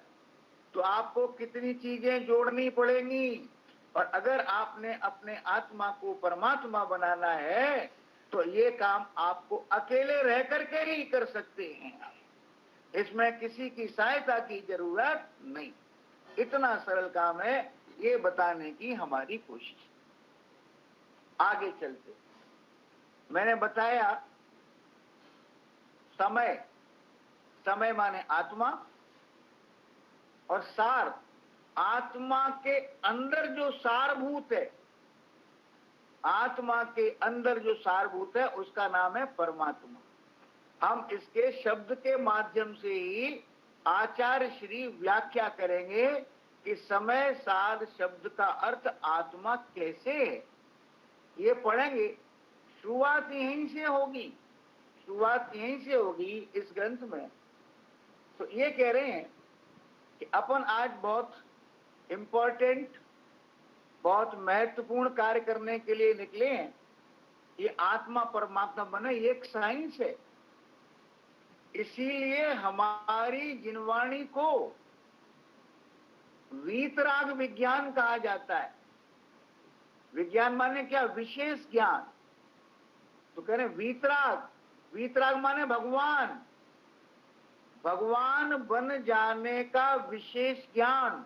तो आपको कितनी चीजें जोड़नी पड़ेंगी। और अगर आपने अपने आत्मा को परमात्मा बनाना है तो ये काम आपको अकेले रह करके ही कर सकते हैं। इसमें किसी की सहायता की जरूरत नहीं। इतना सरल काम है, ये बताने की हमारी कोशिश। आगे चलते, मैंने बताया समय, समय माने आत्मा, और सार, आत्मा के अंदर जो सारभूत है, आत्मा के अंदर जो सारभूत है उसका नाम है परमात्मा। हम इसके शब्द के माध्यम से ही आचार्य श्री व्याख्या करेंगे कि समय सार शब्द का अर्थ आत्मा कैसे है, ये पढ़ेंगे। शुरुआत यहीं से होगी, शुरुआत यहीं से होगी इस ग्रंथ में। तो ये कह रहे हैं कि अपन आज बहुत इंपॉर्टेंट, बहुत महत्वपूर्ण कार्य करने के लिए निकले हैं। ये आत्मा परमात्मा बने, ये एक साइंस है। इसीलिए हमारी जिनवाणी को वीतराग विज्ञान कहा जाता है। विज्ञान माने क्या? विशेष ज्ञान। तो कह रहे वीतराग, वीतराग माने भगवान, भगवान बन जाने का विशेष ज्ञान,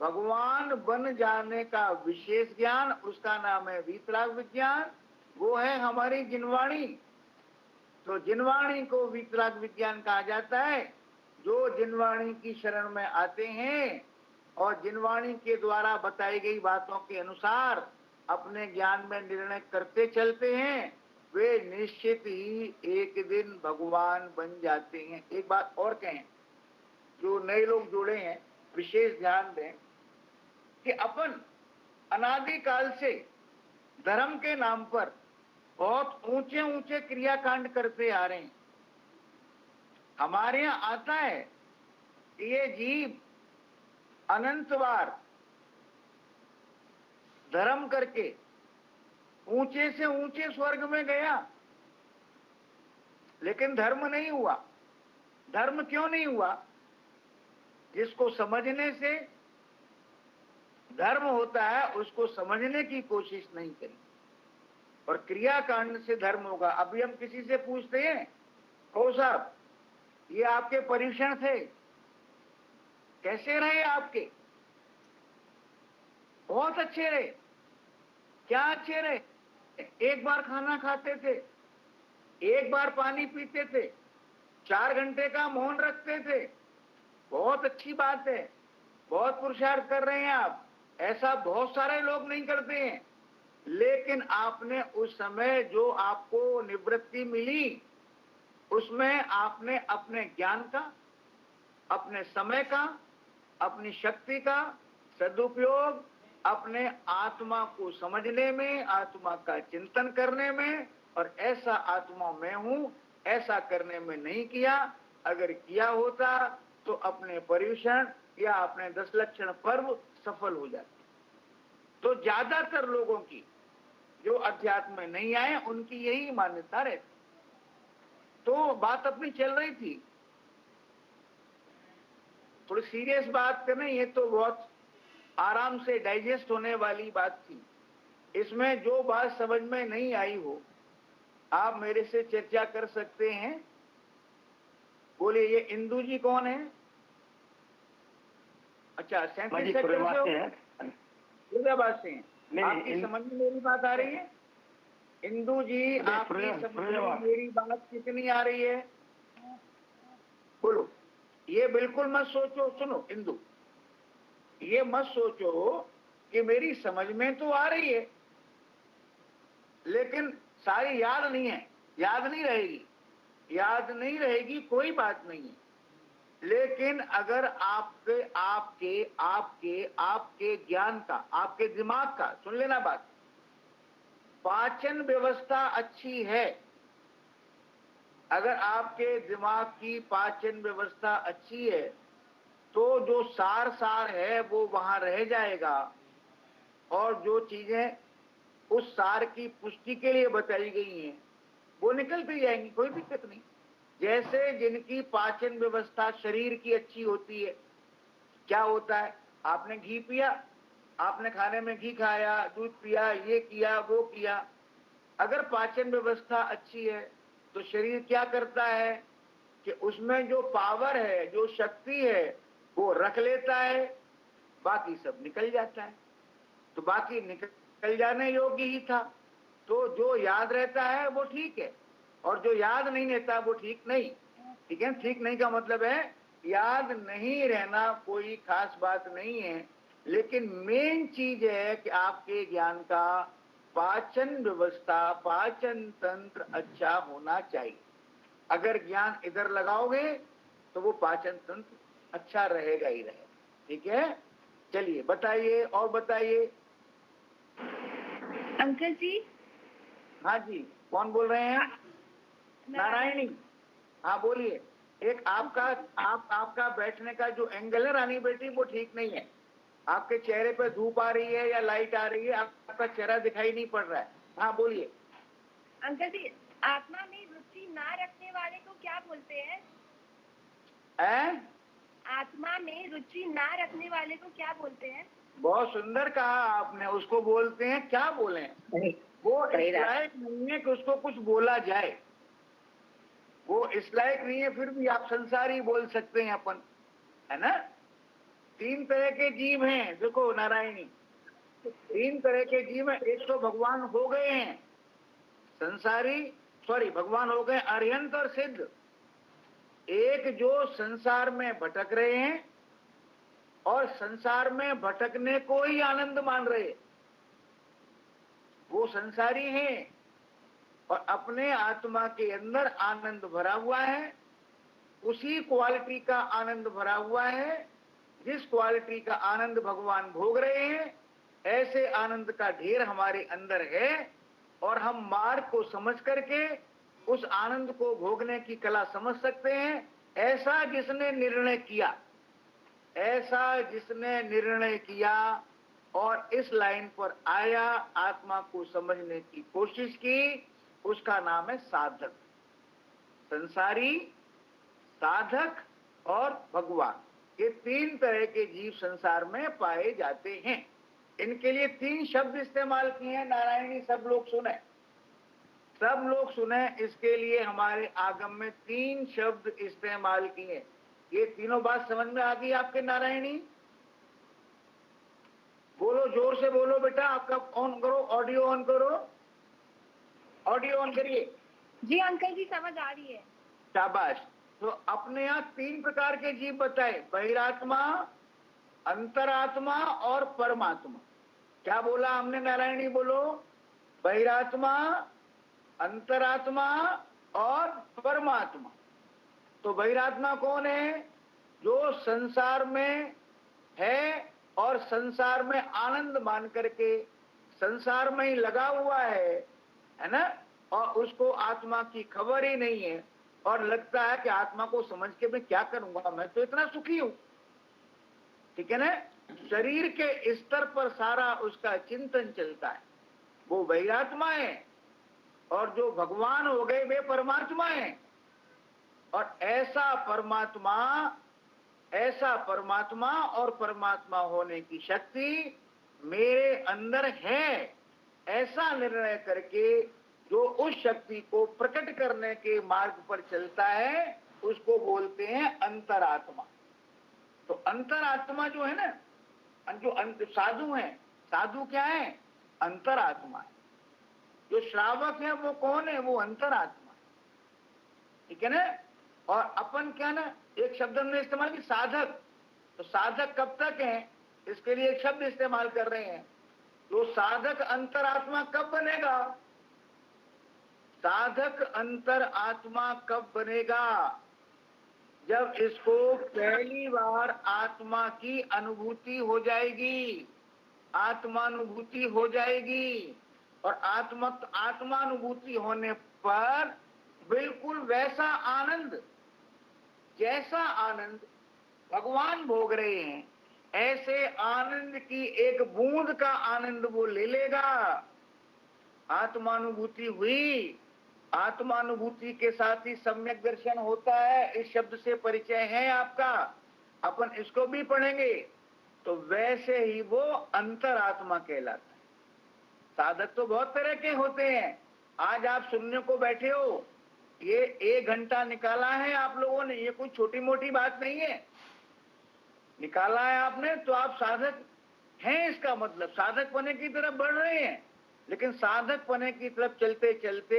भगवान बन जाने का विशेष ज्ञान, उसका नाम है वीतराग विज्ञान। वो है हमारी जिनवाणी। तो जिनवाणी को वीतराग विज्ञान कहा जाता है। जो जिनवाणी की शरण में आते हैं और जिनवाणी के द्वारा बताई गई बातों के अनुसार अपने ज्ञान में निर्णय करते चलते हैं, वे निश्चित ही एक दिन भगवान बन जाते हैं। एक बात और कहें, जो नए लोग जुड़े हैं विशेष ध्यान दें कि अपन अनादिकाल से धर्म के नाम पर बहुत ऊंचे ऊंचे क्रियाकांड करते आ रहे हैं। हमारे यहां आता है कि ये जीव अनंत बार धर्म करके ऊंचे से ऊंचे स्वर्ग में गया, लेकिन धर्म नहीं हुआ। धर्म क्यों नहीं हुआ? जिसको समझने से धर्म होता है उसको समझने की कोशिश नहीं करी, और क्रियाकांड से धर्म होगा। अभी हम किसी से पूछते हैं, कहो साहब ये आपके परीक्षण थे, कैसे रहे आपके? बहुत अच्छे रहे। क्या अच्छे रहे? एक बार खाना खाते थे, एक बार पानी पीते थे, 4 घंटे का मौन रखते थे। बहुत अच्छी बात है, बहुत पुरुषार्थ कर रहे हैं आप। ऐसा बहुत सारे लोग नहीं करते हैं। लेकिन आपने उस समय जो आपको निवृत्ति मिली, उसमें आपने अपने ज्ञान का, अपने समय का, अपनी शक्ति का सदुपयोग अपने आत्मा को समझने में, आत्मा का चिंतन करने में, और ऐसा आत्मा मैं हूं ऐसा करने में नहीं किया। अगर किया होता तो अपने परिवेशन या अपने 10 लक्षण पर्व सफल हो जाते। तो ज्यादातर लोगों की जो अध्यात्म में नहीं आए उनकी यही मान्यता रहती। तो बात अपनी चल रही थी, थोड़ी सीरियस बात करना, ये तो बहुत आराम से डाइजेस्ट होने वाली बात थी। इसमें जो बात समझ में नहीं आई हो आप मेरे से चर्चा कर सकते हैं। बोलिए, ये इंदू जी कौन है? अच्छा, 37 सेक्टर से हो, फरीदाबाद से हैं। आपकी समझ में मेरी बात आ रही है? इंदू जी, आपकी समझ में मेरी बात कितनी आ रही है? बोलो। ये बिल्कुल मत सोचो, सुनो इंदु, ये मत सोचो कि मेरी समझ में तो आ रही है लेकिन सारी याद नहीं है। याद नहीं रहेगी, याद नहीं रहेगी, कोई बात नहीं है। लेकिन अगर आपके आपके आपके आपके ज्ञान का, आपके दिमाग का, सुन लेना बात, पाचन व्यवस्था अच्छी है, अगर आपके दिमाग की पाचन व्यवस्था अच्छी है तो जो सार सार है वो वहां रह जाएगा, और जो चीजें उस सार की पुष्टि के लिए बताई गई हैं, वो निकलती जाएंगी, कोई दिक्कत नहीं। जैसे जिनकी पाचन व्यवस्था शरीर की अच्छी होती है, क्या होता है, आपने घी पिया, आपने खाने में घी खाया, दूध पिया, ये किया वो किया, अगर पाचन व्यवस्था अच्छी है तो शरीर क्या करता है कि उसमें जो पावर है, जो शक्ति है, वो रख लेता है, बाकी सब निकल जाता है। तो बाकी निकल जाने योग्य ही था, तो जो याद रहता है वो ठीक है, और जो याद नहीं रहता वो ठीक नहीं। ठीक है, ठीक नहीं का मतलब है याद नहीं रहना कोई खास बात नहीं है, लेकिन मेन चीज है कि आपके ज्ञान का पाचन व्यवस्था, पाचन तंत्र अच्छा होना चाहिए। अगर ज्ञान इधर लगाओगे तो वो पाचन तंत्र अच्छा रहेगा ही रहेगा। ठीक है, चलिए बताइए और बताइए। अंकल जी। हाँ जी, कौन बोल रहे हैं? नारायणी। हाँ बोलिए। एक आपका बैठने का जो एंगल है रानी बेटी, वो ठीक नहीं है। आपके चेहरे पे धूप आ रही है या लाइट आ रही है, आपका चेहरा दिखाई नहीं पड़ रहा है। हाँ बोलिए। अंकल जी, आत्मा में रुचि ना रखने वाले को क्या बोलते हैं? आत्मा में रुचि ना रखने वाले को क्या बोलते हैं? बहुत सुंदर कहा आपने, उसको बोलते हैं, क्या बोले, वो इस लायक नहीं है कि उसको कुछ बोला जाए, वो इस लायक नहीं है, फिर भी आप संसारी बोल सकते हैं अपन, है ना। 3 तरह के जीव हैं, देखो नारायणी, 3 तरह के जीव हैं। एक तो भगवान हो गए हैं संसारी, भगवान हो गए अरिहंत और सिद्ध। एक जो संसार में भटक रहे हैं और संसार में भटकने को ही आनंद मान रहे, वो संसारी हैं। और अपने आत्मा के अंदर आनंद भरा हुआ है, उसी क्वालिटी का आनंद भरा हुआ है जिस क्वालिटी का आनंद भगवान भोग रहे हैं। ऐसे आनंद का ढेर हमारे अंदर है, और हम मार्ग को समझ करके उस आनंद को भोगने की कला समझ सकते हैं। ऐसा जिसने निर्णय किया, ऐसा जिसने निर्णय किया और इस लाइन पर आया, आत्मा को समझने की कोशिश की, उसका नाम है साधक। संसारी, साधक और भगवान, ये 3 तरह के जीव संसार में पाए जाते हैं। इनके लिए 3 शब्द इस्तेमाल किए हैं नारायणी, सब लोग सुने, सब लोग सुने। इसके लिए हमारे आगम में 3 शब्द इस्तेमाल किए। ये तीनों बात समझ में आ गई आपके नारायणी? बोलो, जोर से बोलो बेटा। आपका ऑन करो, ऑडियो ऑन करो, ऑडियो ऑन करिए। जी अंकल जी, समझ आ रही है। शाबाश। तो अपने यहाँ 3 प्रकार के जीव बताए, बहिरात्मा, अंतरात्मा और परमात्मा। क्या बोला हमने नारायणी? बोलो, बहिरात्मा, अंतरात्मा और परमात्मा। तो बहिरात्मा कौन है? जो संसार में है और संसार में आनंद मान करके संसार में ही लगा हुआ है ना, और उसको आत्मा की खबर ही नहीं है, और लगता है कि आत्मा को समझ के मैं क्या करूंगा, मैं तो इतना सुखी हूं। ठीक है ना, शरीर के स्तर पर सारा उसका चिंतन चलता है, वो बहिरात्मा है। और जो भगवान हो गए वे परमात्मा है। और ऐसा परमात्मा और परमात्मा होने की शक्ति मेरे अंदर है, ऐसा निर्णय करके जो उस शक्ति को प्रकट करने के मार्ग पर चलता है, उसको बोलते हैं अंतरात्मा। तो अंतरात्मा जो है ना, जो साधु है, साधु क्या है? अंतरात्मा है। जो श्रावक है वो कौन है? वो अंतरात्मा है। ठीक है ना। और अपन क्या ना, एक शब्द हमने इस्तेमाल किया, साधक। तो साधक कब तक है, इसके लिए एक शब्द इस्तेमाल कर रहे हैं। तो साधक अंतरात्मा कब बनेगा? साधक अंतरात्मा कब बनेगा? जब इसको पहली बार आत्मा की अनुभूति हो जाएगी, आत्मानुभूति हो जाएगी। और आत्मानुभूति होने पर बिल्कुल वैसा आनंद, जैसा आनंद भगवान भोग रहे हैं, ऐसे आनंद की एक बूंद का आनंद वो ले लेगा। आत्मानुभूति हुई, आत्मानुभूति के साथ ही सम्यक दर्शन होता है, इस शब्द से परिचय है आपका, अपन इसको भी पढ़ेंगे। तो वैसे ही वो अंतरात्मा कहलाता है। साधक तो बहुत तरह के होते हैं। आज आप सुनने को बैठे हो, ये 1 घंटा निकाला है आप लोगों ने, ये कोई छोटी मोटी बात नहीं है। निकाला है आपने तो आप साधक हैं, इसका मतलब साधक पने की तरफ बढ़ रहे हैं। लेकिन साधक पने की तरफ चलते चलते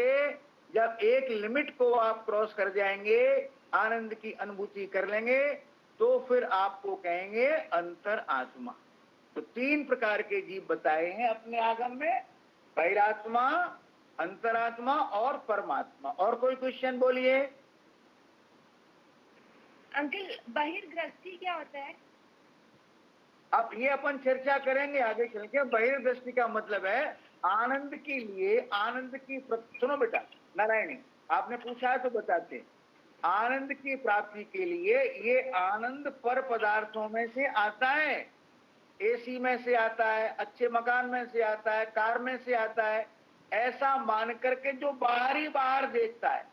जब एक लिमिट को आप क्रॉस कर जाएंगे, आनंद की अनुभूति कर लेंगे, तो फिर आपको कहेंगे अंतर आत्मा। तो 3 प्रकार के जीव बताए हैं अपने आगम में, बहिरात्मा, अंतरात्मा और परमात्मा। और कोई क्वेश्चन बोलिए। अंकल बहिर्दृष्टि क्या होता है? अब ये अपन चर्चा करेंगे आगे चल के। बहिर्दृष्टि का मतलब है आनंद के लिए, आनंद की सुनो बेटा नारायणी, आपने पूछा है तो बताते हैं। आनंद की प्राप्ति के लिए ये आनंद पर पदार्थों में से आता है, एसी में से आता है, अच्छे मकान में से आता है, कार में से आता है, ऐसा मान करके जो बाहर ही बाहर देखता है,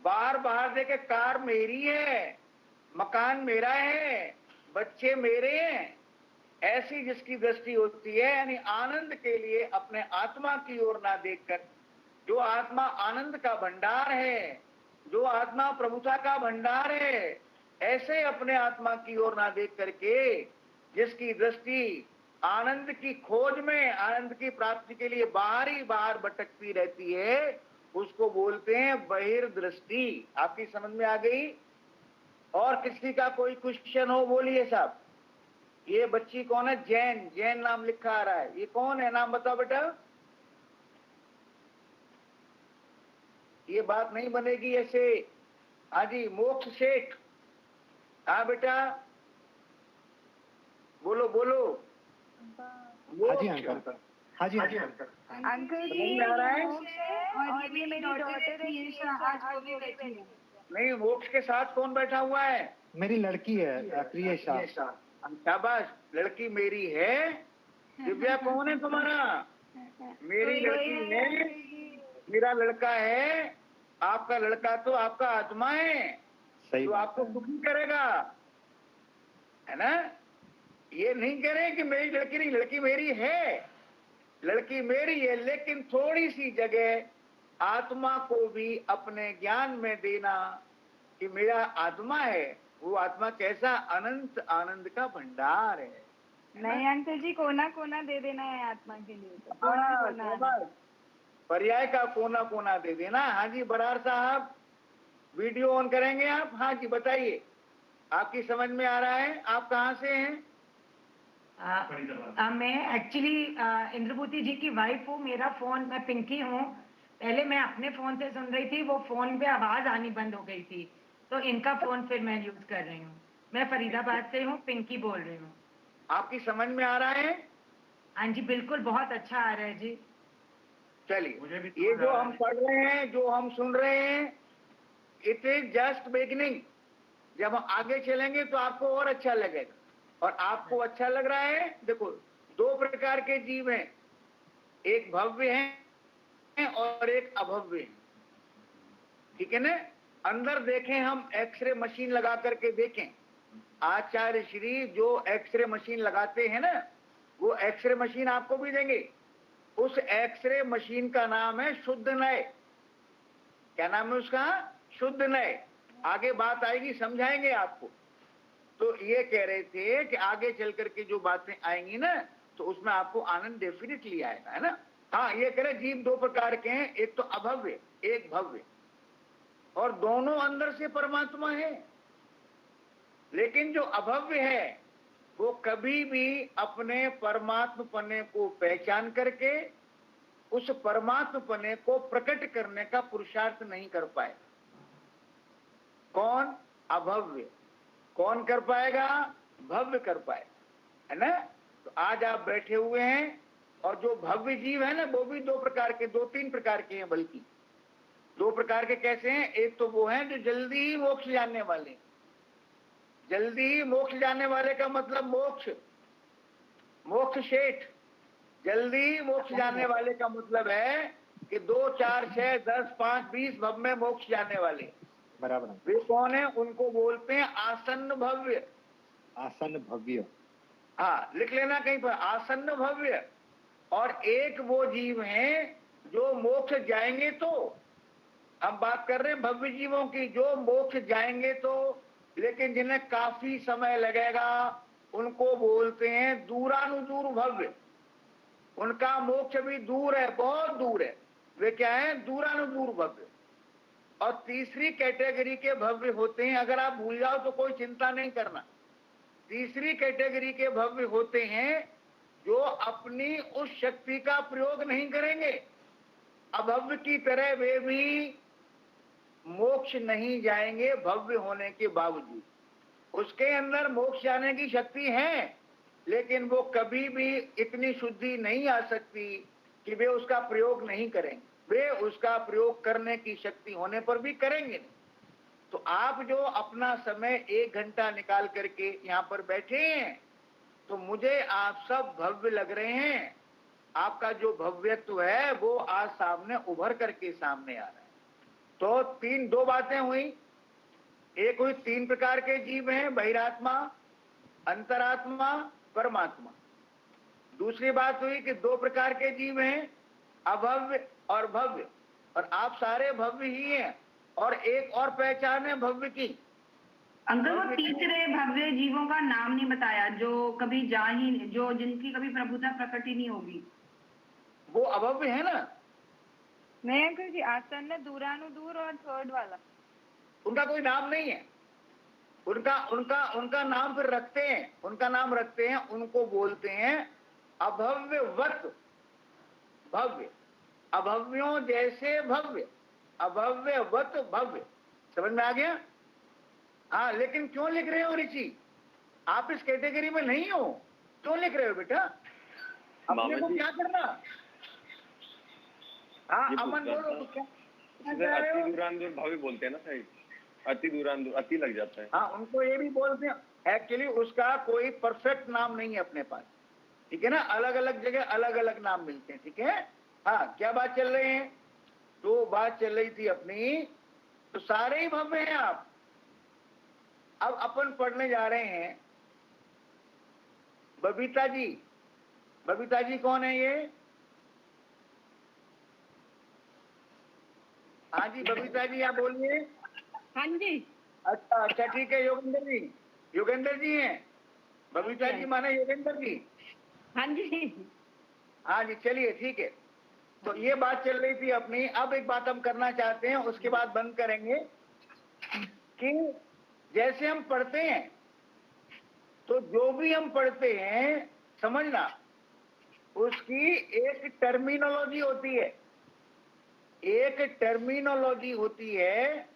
बाहर बाहर देखे कार मेरी है, मकान मेरा है, बच्चे मेरे हैं, ऐसी जिसकी दृष्टि होती है, यानी आनंद के लिए अपने आत्मा की ओर ना देखकर, जो आत्मा आनंद का भंडार है, जो आत्मा प्रभुता का भंडार है, ऐसे अपने आत्मा की ओर ना देख करके जिसकी दृष्टि आनंद की खोज में, आनंद की प्राप्ति के लिए बाहर ही बाहर भटकती रहती है, उसको बोलते हैं बहिर्दृष्टि। आपकी समझ में आ गई? और किसी का कोई क्वेश्चन हो बोलिए साहब। ये बच्ची कौन है? जैन, जैन नाम लिखा आ रहा है, ये कौन है? नाम बताओ बेटा। ये बात नहीं बनेगी ऐसे। हाँ जी, मोक्ष शेख। हाँ बेटा बोलो बोलो। हाँ जी अंकल, हाँ जी अंकल। अंकल जी समझ में आ रहा है? और ये मेरी डॉटर है ईशा, आज वो भी बैठी है। नहीं, मोक्ष के साथ कौन बैठा हुआ है? मेरी लड़की है प्रियेशा। शाबाश, लड़की मेरी है। दिव्या कौन है तुम्हारा? मेरी लड़की है, मेरा लड़का है। आपका लड़का तो आपका आत्मा है, सही तो आपको दुखी करेगा, है ना? ये नहीं कह रहे कि मेरी लड़की नहीं, लड़की मेरी है, लड़की मेरी है, लेकिन थोड़ी सी जगह आत्मा को भी अपने ज्ञान में देना कि मेरा आत्मा है, वो आत्मा कैसा अनंत आनंद का भंडार है। नहीं अंकल जी, कोना कोना दे देना है आत्मा के लिए। तो पर्याय का कोना कोना दे देना। हाँ जी बरार साहब, वीडियो ऑन करेंगे आप? हाँ जी बताइए, आपकी समझ में आ रहा है? आप कहाँ से हैं? मैं एक्चुअली इंद्रभूति जी की वाइफ हूँ। मेरा फोन, मैं पिंकी हूँ। पहले मैं अपने फोन से सुन रही थी, वो फोन पे आवाज आनी बंद हो गई थी, तो इनका फोन फिर मैं यूज कर रही हूँ। मैं फरीदाबाद से हूँ, पिंकी बोल रही हूँ। आपकी समझ में आ रहा है? हाँ जी बिल्कुल, बहुत अच्छा आ रहा है जी। चलिए, ये जो हम पढ़ रहे हैं, जो हम सुन रहे हैं, इट इज जस्ट बिगिनिंग। जब हम आगे चलेंगे तो आपको और अच्छा लगेगा। और आपको अच्छा लग रहा है? देखो, 2 प्रकार के जीव हैं, एक भव्य है और एक अभव्य है, ठीक है ना? अंदर देखें, हम एक्सरे मशीन लगा करके देखें। आचार्य श्री जो एक्सरे मशीन लगाते हैं ना, वो एक्सरे मशीन आपको भी देंगे। उस एक्सरे मशीन का नाम है शुद्ध नय। क्या नाम है उसका? शुद्ध नय। आगे बात आएगी, समझाएंगे आपको। तो ये कह रहे थे कि आगे चल करके जो बातें आएंगी ना, तो उसमें आपको आनंद डेफिनेटली आएगा, है ना? हाँ, ये कह रहे जीव 2 प्रकार के हैं, एक तो अभव्य, एक भव्य, और दोनों अंदर से परमात्मा है। लेकिन जो अभव्य है वो कभी भी अपने परमात्मपने को पहचान करके उस परमात्मपने को प्रकट करने का पुरुषार्थ नहीं कर पाए। कौन? अभव्य। कौन कर पाएगा? भव्य कर पाएगा, है ना? तो आज आप बैठे हुए हैं, और जो भव्य जीव है ना, वो भी 2 प्रकार के, 2-3 प्रकार के हैं, बल्कि 2 प्रकार के। कैसे हैं? एक तो वो हैं जो जल्दी ही मोक्ष जानने वाले। जल्दी ही मोक्ष जानने वाले का मतलब मोक्ष, मोक्ष शेठ, जल्दी मोक्ष जाने वाले का मतलब है कि 2, 4, 6, 10, 5, 20 भव में मोक्ष जाने वाले। बराबर। वे कौन है? उनको बोलते हैं आसन्न भव्य। आसन भव्य। हाँ, लिख लेना कहीं पर, आसन्न भव्य। और एक वो जीव हैं जो मोक्ष जाएंगे, तो हम बात कर रहे हैं भव्य जीवों की, जो मोक्ष जाएंगे तो, लेकिन जिन्हें काफी समय लगेगा, उनको बोलते हैं दूरानुदूर भव्य। उनका मोक्ष भी दूर है, बहुत दूर है। वे क्या है? दूरानुदूर भव्य। और तीसरी कैटेगरी के भव्य होते हैं, अगर आप भूल जाओ तो कोई चिंता नहीं करना। तीसरी कैटेगरी के भव्य होते हैं जो अपनी उस शक्ति का प्रयोग नहीं करेंगे। अभव्य की तरह वे भी मोक्ष नहीं जाएंगे भव्य होने के बावजूद। उसके अंदर मोक्ष जाने की शक्ति है, लेकिन वो कभी भी इतनी शुद्धि नहीं आ सकती कि वे उसका प्रयोग नहीं करेंगे। वे उसका प्रयोग करने की शक्ति होने पर भी करेंगे नहीं। तो आप जो अपना समय 1 घंटा निकाल करके यहाँ पर बैठे हैं, तो मुझे आप सब भव्य लग रहे हैं। आपका जो भव्यत्व है वो आज सामने उभर करके सामने आ रहा है। तो 2 बातें हुई। एक हुई 3 प्रकार के जीव हैं, बहिरात्मा, अंतरात्मा, परमात्मा। दूसरी बात हुई कि 2 प्रकार के जीव हैं, अभव्य और भव्य। और आप सारे भव्य ही हैं। और एक और पहचान है भव्य की। अंकल, वो तीसरे भव्य जीवों का नाम नहीं बताया, जो कभी जो जिनकी कभी प्रभुता प्रकट ही नहीं होगी। वो अभव्य है ना? नहीं अंकल जी, आसन्न, दूरानुदूर और थर्ड वाला। उनका कोई नाम नहीं है। उनका नाम फिर रखते हैं, उनका नाम रखते हैं, उनको बोलते हैं अभव्यवत भव्य। अभव्यों जैसे भव्य, अभव्यवत भव्य। समझ में आ गया? हाँ, लेकिन क्यों लिख रहे हो ऋषि? आप इस कैटेगरी में नहीं हो, क्यों लिख रहे हो बेटा? अपने को क्या करना? हाँ, अमन बोलो। अति दूरांदूर भव्य बोलते हैं ना साहिब, अति दूरांदूर, अति लग जाता है। हाँ, उनको ये भी बोलते हैं। एक्चुअली उसका कोई परफेक्ट नाम नहीं है अपने पास, ठीक है ना? अलग अलग जगह अलग अलग नाम मिलते हैं, ठीक है? हाँ, क्या बात चल रही है? तो बात चल रही थी अपनी, तो सारे ही भव्य हैं आप। अब अपन पढ़ने जा रहे हैं बबीता जी। बबीता जी कौन है ये? हाँ जी, बबीता जी आप बोलिए। हाँ जी। अच्छा अच्छा, ठीक है। योगेंद्र जी, योगेंद्र जी हैं। बबीता जी माने योगेंद्र जी। हाँ जी। हाँ जी, चलिए ठीक है। तो ये बात चल रही थी अपनी। अब एक बात हम करना चाहते हैं, उसके बाद बंद करेंगे, कि जैसे हम पढ़ते हैं, तो जो भी हम पढ़ते हैं, समझना, उसकी एक टर्मिनोलॉजी होती है। एक टर्मिनोलॉजी होती है,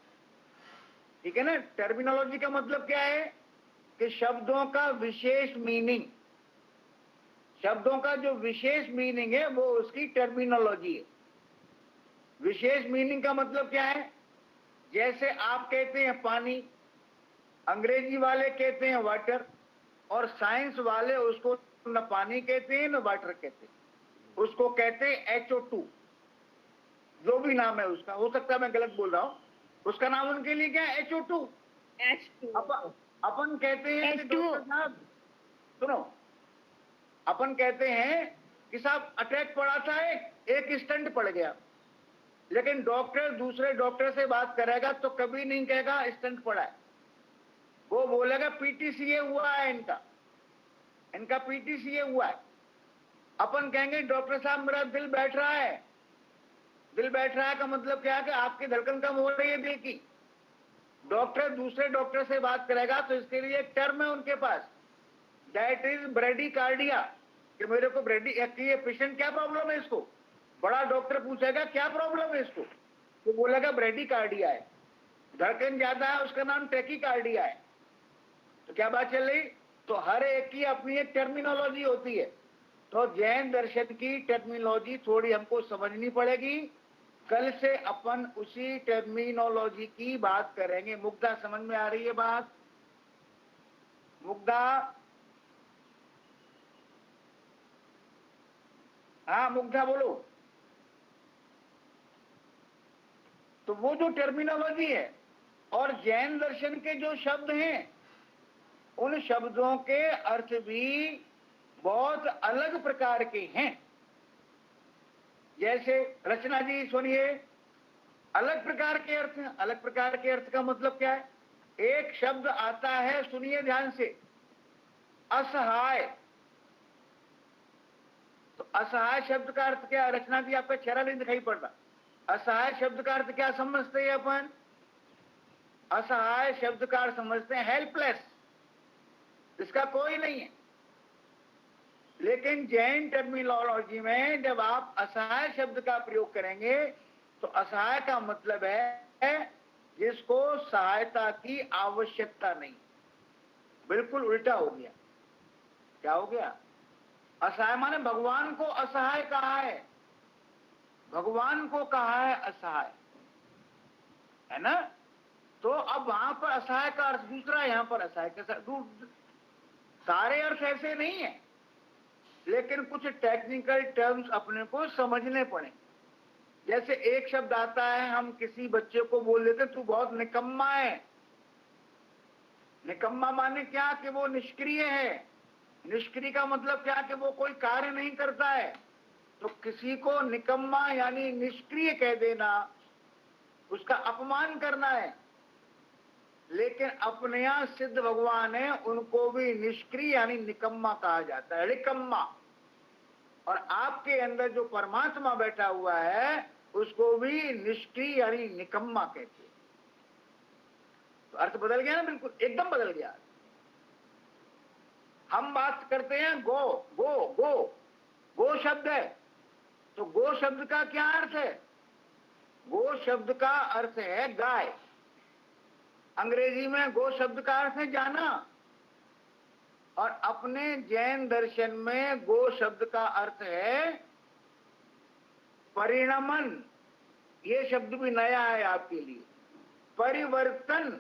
ठीक है ना? टर्मिनोलॉजी का मतलब क्या है? कि शब्दों का विशेष मीनिंग, शब्दों का जो विशेष मीनिंग है वो उसकी टर्मिनोलॉजी है। विशेष मीनिंग का मतलब क्या है? जैसे आप कहते हैं पानी, अंग्रेजी वाले कहते हैं वाटर, और साइंस वाले उसको न पानी कहते हैं न वाटर कहते हैं, उसको कहते हैं HO2। जो भी नाम है उसका, हो सकता है मैं गलत बोल रहा हूं, उसका नाम उनके लिए क्या है? HO2। अपन कहते हैं कि डॉक्टर साहब सुनो, अपन कहते हैं कि साहब अटैक पड़ा था, एक स्टंट पड़ गया, लेकिन डॉक्टर दूसरे डॉक्टर से बात करेगा तो कभी नहीं कहेगा स्टंट पड़ा है, वो बोलेगा PTCA हुआ है, इनका PTCA हुआ है। अपन कहेंगे डॉक्टर साहब मेरा दिल बैठ रहा है। दिल बैठ रहा है का मतलब क्या है? कि आपकी धड़कन कम हो रही है दिल की। डॉक्टर दूसरे डॉक्टर से बात करेगा तो इसके लिए एक टर्म है उनके पास, दैट इज ब्रेडिकार्डिया, कि मेरे को ये पेशेंट क्या प्रॉब्लम है इसको। बड़ा डॉक्टर पूछेगा क्या प्रॉब्लम है इसको, तो बोलेगा ब्रेडिकार्डिया है। धड़कन ज्यादा है, उसका नाम टैकीकार्डिया है। तो क्या बात चल रही? तो हर एक की अपनी एक टर्मिनोलॉजी होती है। तो जैन दर्शन की टर्मिनोलॉजी थोड़ी हमको समझनी पड़ेगी। कल से अपन उसी टर्मिनोलॉजी की बात करेंगे। मुग्धा, समझ में आ रही है बात? मुग्धा, हाँ मुग्धा बोलो। तो वो जो टर्मिनोलॉजी है और जैन दर्शन के जो शब्द हैं, उन शब्दों के अर्थ भी बहुत अलग प्रकार के हैं। जैसे रचना जी सुनिए, अलग प्रकार के अर्थ हैं। अलग प्रकार के अर्थ का मतलब क्या है? एक शब्द आता है, सुनिए ध्यान से, असहाय। तो असहाय शब्द का अर्थ क्या है? रचना जी आपका चेहरा नहीं दिखाई पड़ रहा। असहाय शब्द का अर्थ क्या समझते हैं अपन? असहाय शब्द का अर्थ समझते हैं हेल्पलेस, इसका कोई नहीं है। लेकिन जैन टर्मिनोलॉजी में जब आप असहाय शब्द का प्रयोग करेंगे तो असहाय का मतलब है जिसको सहायता की आवश्यकता नहीं। बिल्कुल उल्टा हो गया। क्या हो गया? असहाय माने भगवान को असहाय कहा है, भगवान को कहा है असहाय, है ना? तो अब वहां पर असहाय का अर्थ दूसरा, यहां पर असहाय का सारे अर्थ ऐसे नहीं है, लेकिन कुछ टेक्निकल टर्म्स अपने को समझने पड़े। जैसे एक शब्द आता है, हम किसी बच्चे को बोल देते तू बहुत निकम्मा है। निकम्मा माने क्या? कि वो निष्क्रिय है। निष्क्रिय का मतलब क्या? कि वो कोई कार्य नहीं करता है। तो किसी को निकम्मा यानी निष्क्रिय कह देना, उसका अपमान करना है। लेकिन अपने यहां सिद्ध भगवान है, उनको भी निष्क्रिय यानी निकम्मा कहा जाता है, निकम्मा। और आपके अंदर जो परमात्मा बैठा हुआ है उसको भी निष्क्रिय यानी निकम्मा कहते हैं। तो अर्थ बदल गया ना, बिल्कुल एकदम बदल गया। हम बात करते हैं गो गो गो, गो शब्द है। तो गो शब्द का क्या अर्थ है? गो शब्द का अर्थ है गाय। अंग्रेजी में गो शब्द का अर्थ है जाना। और अपने जैन दर्शन में गो शब्द का अर्थ है परिणमन। ये शब्द भी नया है आपके लिए। परिवर्तन,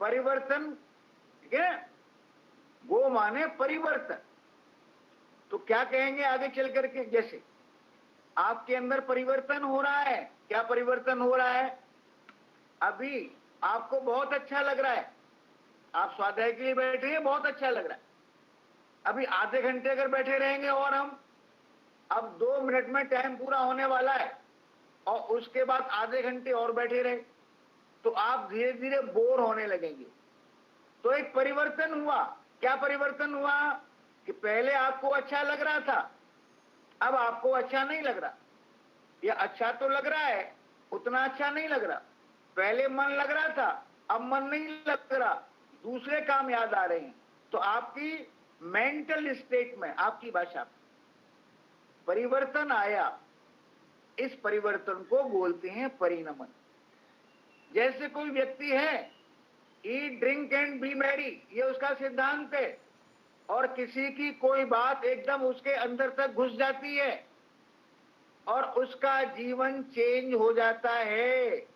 परिवर्तन, ठीक है? गो माने परिवर्तन। तो क्या कहेंगे आगे चल करके? जैसे आपके अंदर परिवर्तन हो रहा है। क्या परिवर्तन हो रहा है? अभी आपको बहुत अच्छा लग रहा है, आप स्वाध्याय के लिए बैठे हैं, बहुत अच्छा लग रहा है। अभी आधे घंटे अगर बैठे रहेंगे और हम, अब 2 मिनट में टाइम पूरा होने वाला है और उसके बाद आधे घंटे और बैठे रहे तो आप धीरे धीरे बोर होने लगेंगे। तो एक परिवर्तन हुआ। क्या परिवर्तन हुआ? कि पहले आपको अच्छा लग रहा था, अब आपको अच्छा नहीं लग रहा। या अच्छा तो लग रहा है, उतना अच्छा नहीं लग रहा। पहले मन लग रहा था, अब मन नहीं लग रहा, दूसरे काम याद आ रहे हैं। तो आपकी मेंटल स्टेट में, आपकी भाषा में परिवर्तन आया। इस परिवर्तन को बोलते हैं परिणमन। जैसे कोई व्यक्ति है, eat drink and B Mary, ये उसका सिद्धांत है। और किसी की कोई बात एकदम उसके अंदर तक घुस जाती है और उसका जीवन चेंज हो जाता है।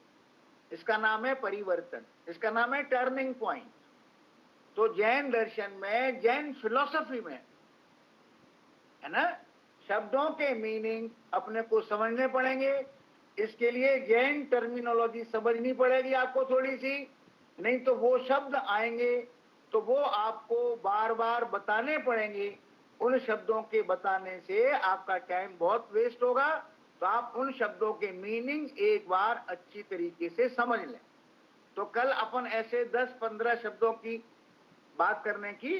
इसका नाम है परिवर्तन, इसका नाम है टर्निंग पॉइंट। तो जैन दर्शन में, जैन फिलॉसफी में, है ना, शब्दों के मीनिंग अपने को समझने पड़ेंगे। इसके लिए जैन टर्मिनोलॉजी समझनी पड़ेगी आपको थोड़ी सी, नहीं तो वो शब्द आएंगे तो वो आपको बार बार बताने पड़ेंगे। उन शब्दों के बताने से आपका टाइम बहुत वेस्ट होगा। तो आप उन शब्दों के मीनिंग एक बार अच्छी तरीके से समझ लें। तो कल अपन ऐसे 10-15 शब्दों की बात करने की